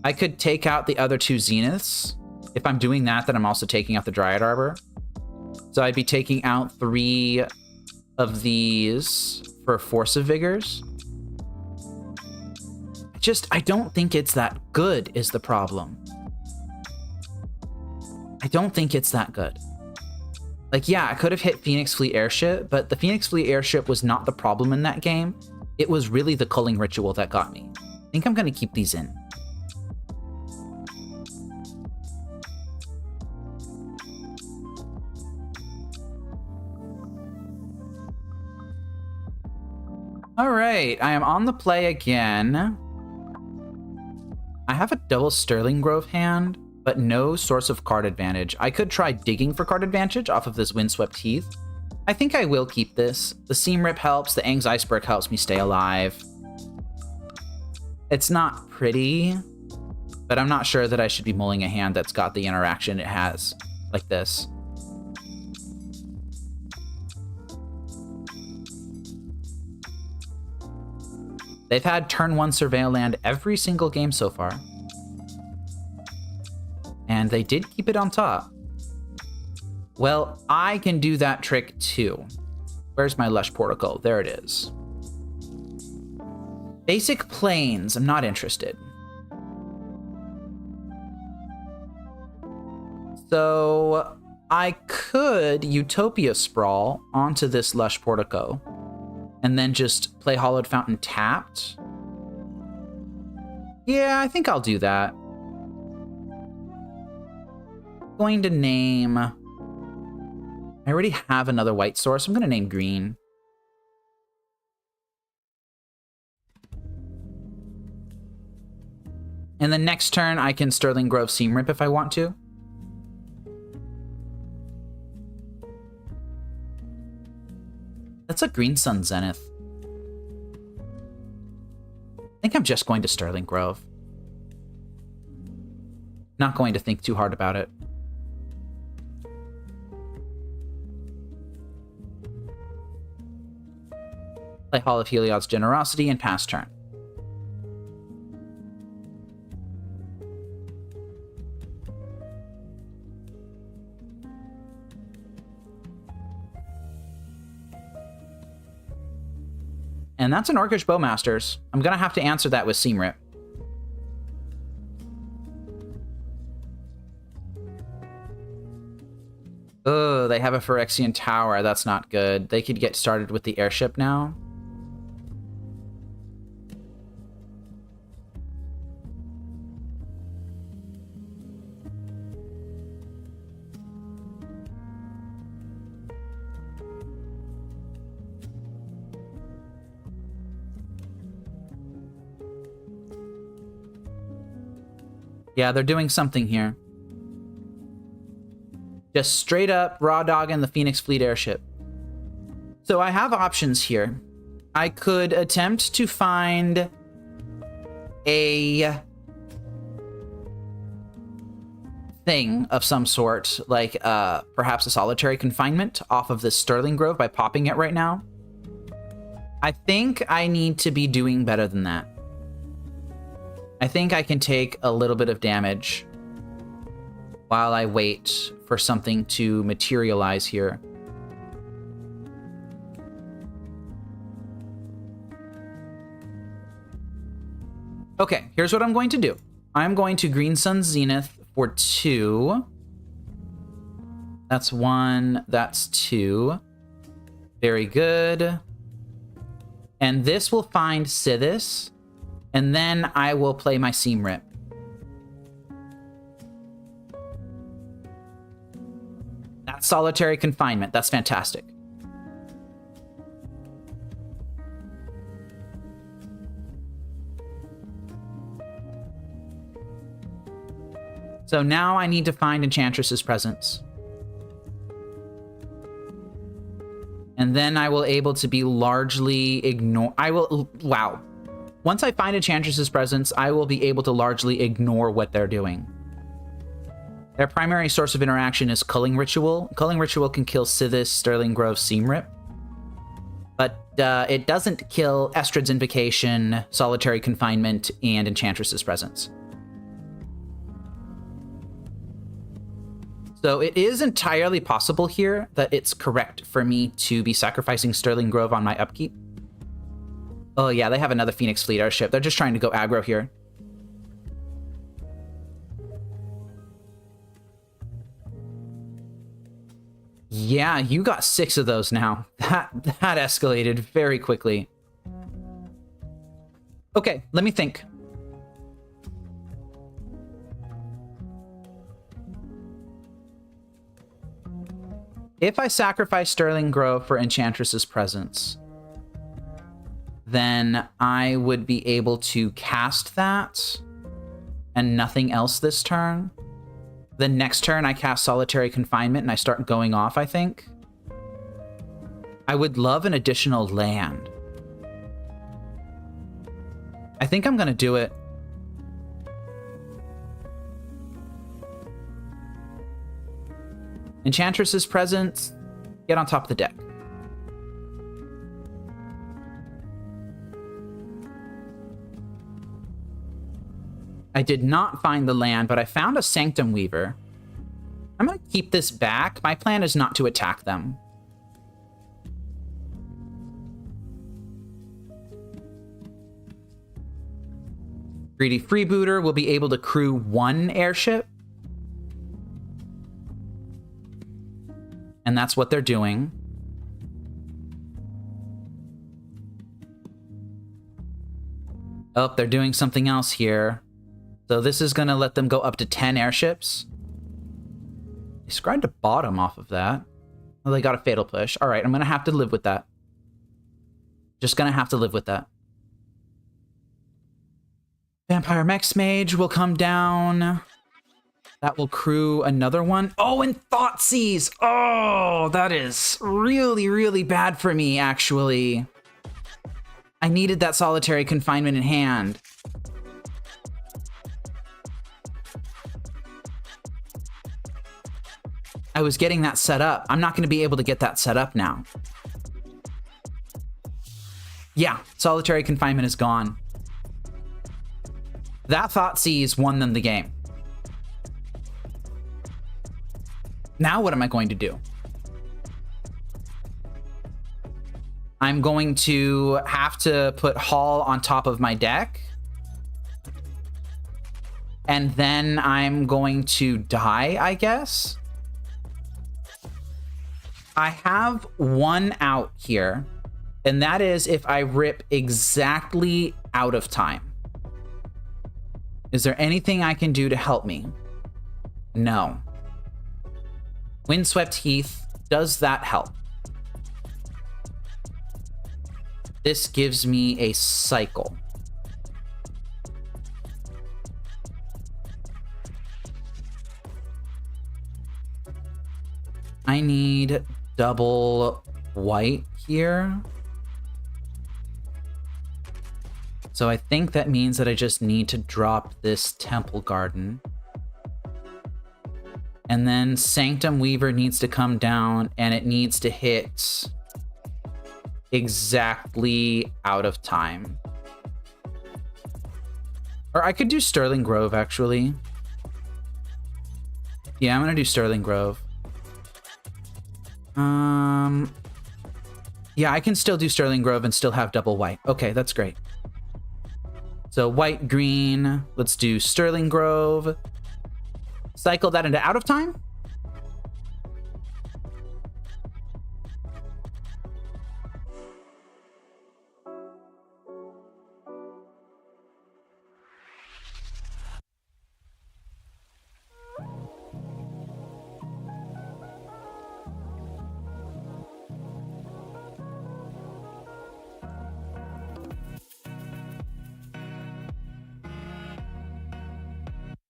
I could take out the other 2 Zeniths. If I'm doing that, then I'm also taking out the Dryad Arbor. So I'd be taking out 3 of these for Force of Vigors. I don't think it's that good is the problem. I don't think it's that good. Like, yeah, I could have hit Phoenix Fleet Airship, but the Phoenix Fleet Airship was not the problem in that game. It was really the culling ritual that got me. I think I'm going to keep these in. All right, I am on the play again. I have a double Sterling Grove hand, but no source of card advantage. I could try digging for card advantage off of this Windswept Heath. I think I will keep this. The 𝗟𝗟𝗡 helps, the Aang's Iceberg helps me stay alive. It's not pretty, but I'm not sure that I should be mulling a hand that's got the interaction it has, like this. They've had turn 1 Surveil land every single game so far. And they did keep it on top. Well, I can do that trick too. Where's my Lush Portico? There it is. Basic Plains, I'm not interested. So I could Utopia Sprawl onto this Lush Portico and then just play Hollowed Fountain tapped. Yeah, I think I'll do that. Going to name... I already have another white source. I'm going to name green. And then next turn, I can Sterling Grove 𝗟𝗟𝗡 if I want to. That's a Green Sun Zenith. I think I'm just going to Sterling Grove. Not going to think too hard about it. Play Hall of Heliod's Generosity and pass turn. And that's an Orcish Bowmasters. I'm gonna have to answer that with 𝗟𝗟𝗡. Oh, they have a Phyrexian Tower. That's not good. They could get started with the airship now. Yeah, they're doing something here. Just straight up raw dogging the Phoenix Fleet airship. So I have options here. I could attempt to find a thing of some sort, like perhaps a solitary confinement off of this Sterling Grove by popping it right now. I think I need to be doing better than that. I think I can take a little bit of damage while I wait for something to materialize here. Okay, here's what I'm going to do. I'm going to Green Sun Zenith for 2. That's 1, that's 2. Very good. And this will find Sithis. And then I will play my 𝗟𝗟𝗡. That's solitary confinement. That's fantastic. So now I need to find Enchantress's presence. And then I will able to be largely ignore... Wow. Once I find Enchantress's presence, I will be able to largely ignore what they're doing. Their primary source of interaction is Culling Ritual. Culling Ritual can kill Sithis, Sterling Grove, 𝗟𝗟𝗡. But it doesn't kill Estrid's Invocation, Solitary Confinement, and Enchantress's presence. So it is entirely possible here that it's correct for me to be sacrificing Sterling Grove on my upkeep. Oh yeah, they have another Phoenix Fleet airship. They're just trying to go aggro here. Yeah, you got 6 of those now. That escalated very quickly. Okay, let me think. If I sacrifice Sterling Grove for Enchantress's presence, then I would be able to cast that and nothing else this turn. The next turn, I cast Solitary Confinement and I start going off, I think. I would love an additional land. I think I'm going to do it. Enchantress is present. Get on top of the deck. I did not find the land, but I found a Sanctum Weaver. I'm going to keep this back. My plan is not to attack them. Greedy Freebooter will be able to crew 1 airship. And that's what they're doing. Oh, they're doing something else here. So this is going to let them go up to 10 airships. They scribed a bottom off of that. Oh, they got a Fatal Push. All right, I'm going to have to live with that. Just going to have to live with that. Vampire Mex Mage will come down. That will crew another one. Oh, and Thoughtseize. Oh, that is really, really bad for me, actually. I needed that Solitary Confinement in hand. I was getting that set up. I'm not going to be able to get that set up now. Yeah, Solitary Confinement is gone. That Thoughtseize won them the game. Now what am I going to do? I'm going to have to put Hall on top of my deck. And then I'm going to die, I guess. I have one out here, and that is if I rip exactly out of time. Is there anything I can do to help me? No. Windswept Heath, does that help? This gives me a cycle. I need double white here. So I think that means that I just need to drop this Temple Garden. And then Sanctum Weaver needs to come down, and it needs to hit exactly out of time. Or I could do Sterling Grove, actually. Yeah, I'm gonna do Sterling Grove. Yeah, I can still do Sterling Grove and still have double white. Okay, that's great. So white, green, let's do Sterling Grove. Cycle that into out of time.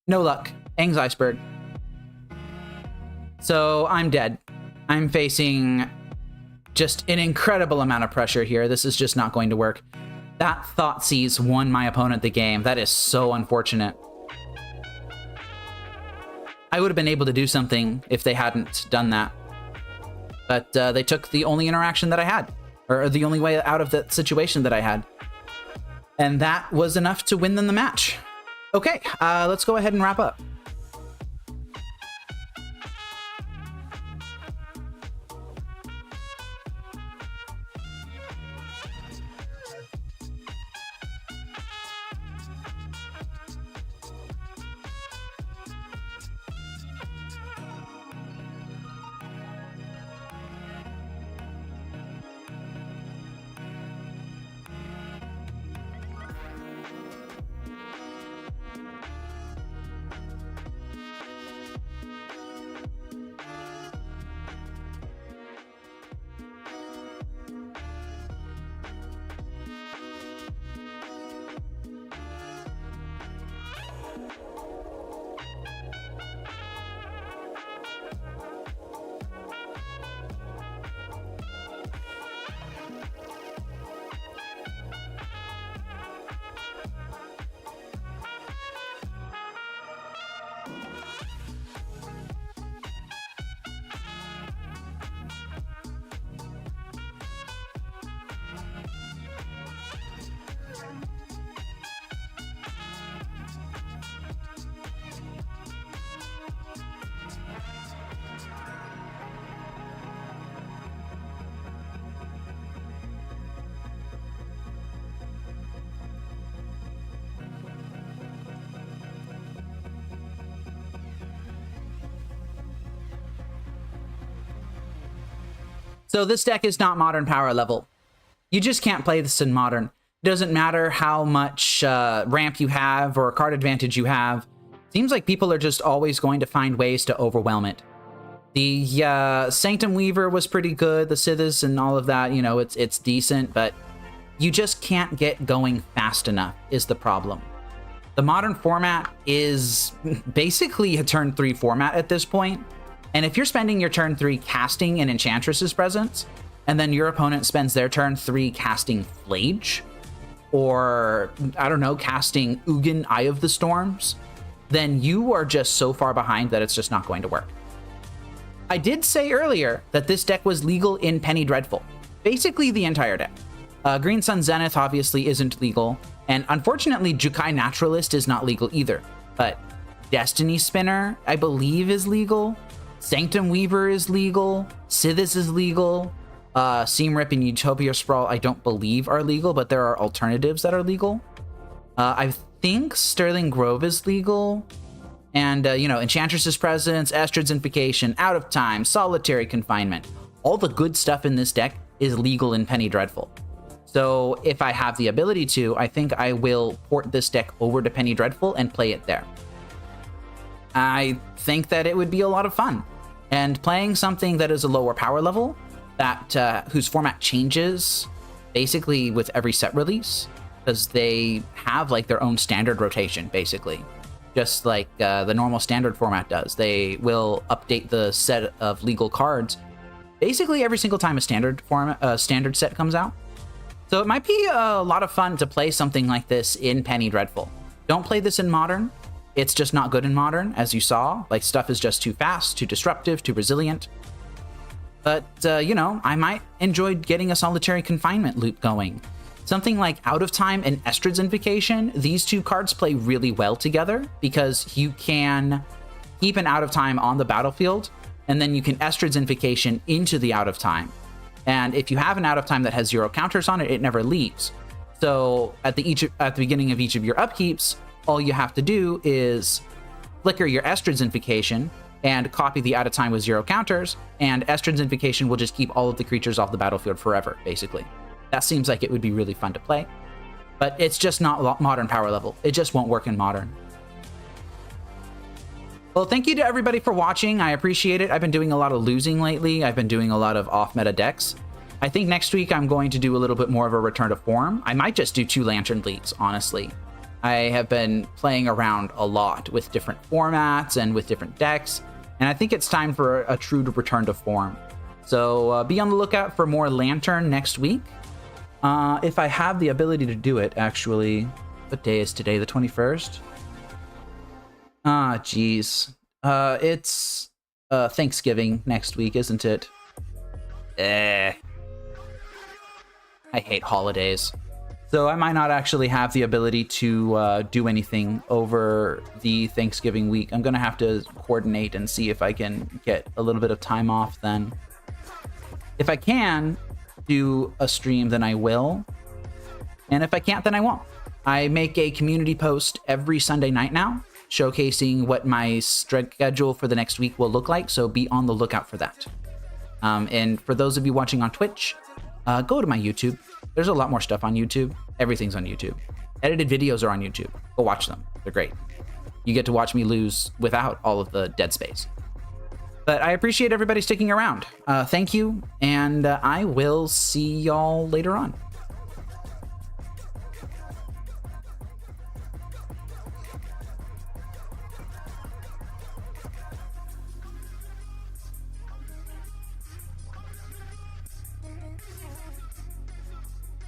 No luck. Aang's Iceberg. So I'm dead. I'm facing just an incredible amount of pressure here. This is just not going to work. That Thoughtseize won my opponent the game. That is so unfortunate. I would have been able to do something if they hadn't done that. But they took the only interaction that I had. Or the only way out of the situation that I had. And that was enough to win them the match. Okay, let's go ahead and wrap up. So this deck is not modern power level. You just can't play this in modern. It doesn't matter how much ramp you have or card advantage you have. Seems like people are just always going to find ways to overwhelm it. The Sanctum Weaver was pretty good. The Sithis and all of that, you know, it's decent, but you just can't get going fast enough is the problem. The modern format is basically a turn 3 format at this point. And if you're spending your turn 3 casting in Enchantress's presence, and then your opponent spends their turn 3 casting Flage, or, I don't know, casting Ugin, Eye of the Storms, then you are just so far behind that it's just not going to work. I did say earlier that this deck was legal in Penny Dreadful. Basically the entire deck. Green Sun Zenith obviously isn't legal, and unfortunately Jukai Naturalist is not legal either. But Destiny Spinner, I believe, is legal. Sanctum Weaver is legal. Sithis is legal. Seam Rip and Utopia Sprawl I don't believe are legal, but there are alternatives that are legal. I think Sterling Grove is legal. And, you know, Enchantress's Presence, Estrid's Invocation, Out of Time, Solitary Confinement. All the good stuff in this deck is legal in Penny Dreadful. So if I have the ability to, I think I will port this deck over to Penny Dreadful and play it there. I think that it would be a lot of fun. And playing something that is a lower power level, that whose format changes basically with every set release, because they have like their own standard rotation, basically. Just like the normal standard format does. They will update the set of legal cards basically every single time a standard set comes out. So it might be a lot of fun to play something like this in Penny Dreadful. Don't play this in Modern. It's just not good in Modern, as you saw. Like, stuff is just too fast, too disruptive, too resilient. But, you know, I might enjoy getting a Solitary Confinement loop going. Something like Out of Time and Estrid's Invocation, these two cards play really well together because you can keep an Out of Time on the battlefield, and then you can Estrid's Invocation into the Out of Time. And if you have an Out of Time that has 0 counters on it, it never leaves. So at the beginning of each of your upkeeps, all you have to do is flicker your Estrid's Invocation and copy the Out of Time with 0 counters, and Estrid's Invocation will just keep all of the creatures off the battlefield forever, basically. That seems like it would be really fun to play, but it's just not Modern power level. It just won't work in Modern. Well, thank you to everybody for watching. I appreciate it. I've been doing a lot of losing lately. I've been doing a lot of off-meta decks. I think next week I'm going to do a little bit more of a return to form. I might just do 2 Lantern Leagues, honestly. I have been playing around a lot with different formats and with different decks, and I think it's time for a true return to form. So be on the lookout for more Lantern next week. If I have the ability to do it, actually. What day is today? The 21st? Ah, geez. It's Thanksgiving next week, isn't it? I hate holidays. So I might not actually have the ability to do anything over the Thanksgiving week. I'm going to have to coordinate and see if I can get a little bit of time off then. If I can do a stream, then I will. And if I can't, then I won't. I make a community post every Sunday night now, showcasing what my schedule for the next week will look like, so be on the lookout for that. And for those of you watching on Twitch, go to my YouTube. There's a lot more stuff on YouTube. Everything's on YouTube. Edited videos are on YouTube. Go watch them. They're great. You get to watch me lose without all of the dead space. But I appreciate everybody sticking around. Thank you, and I will see y'all later on.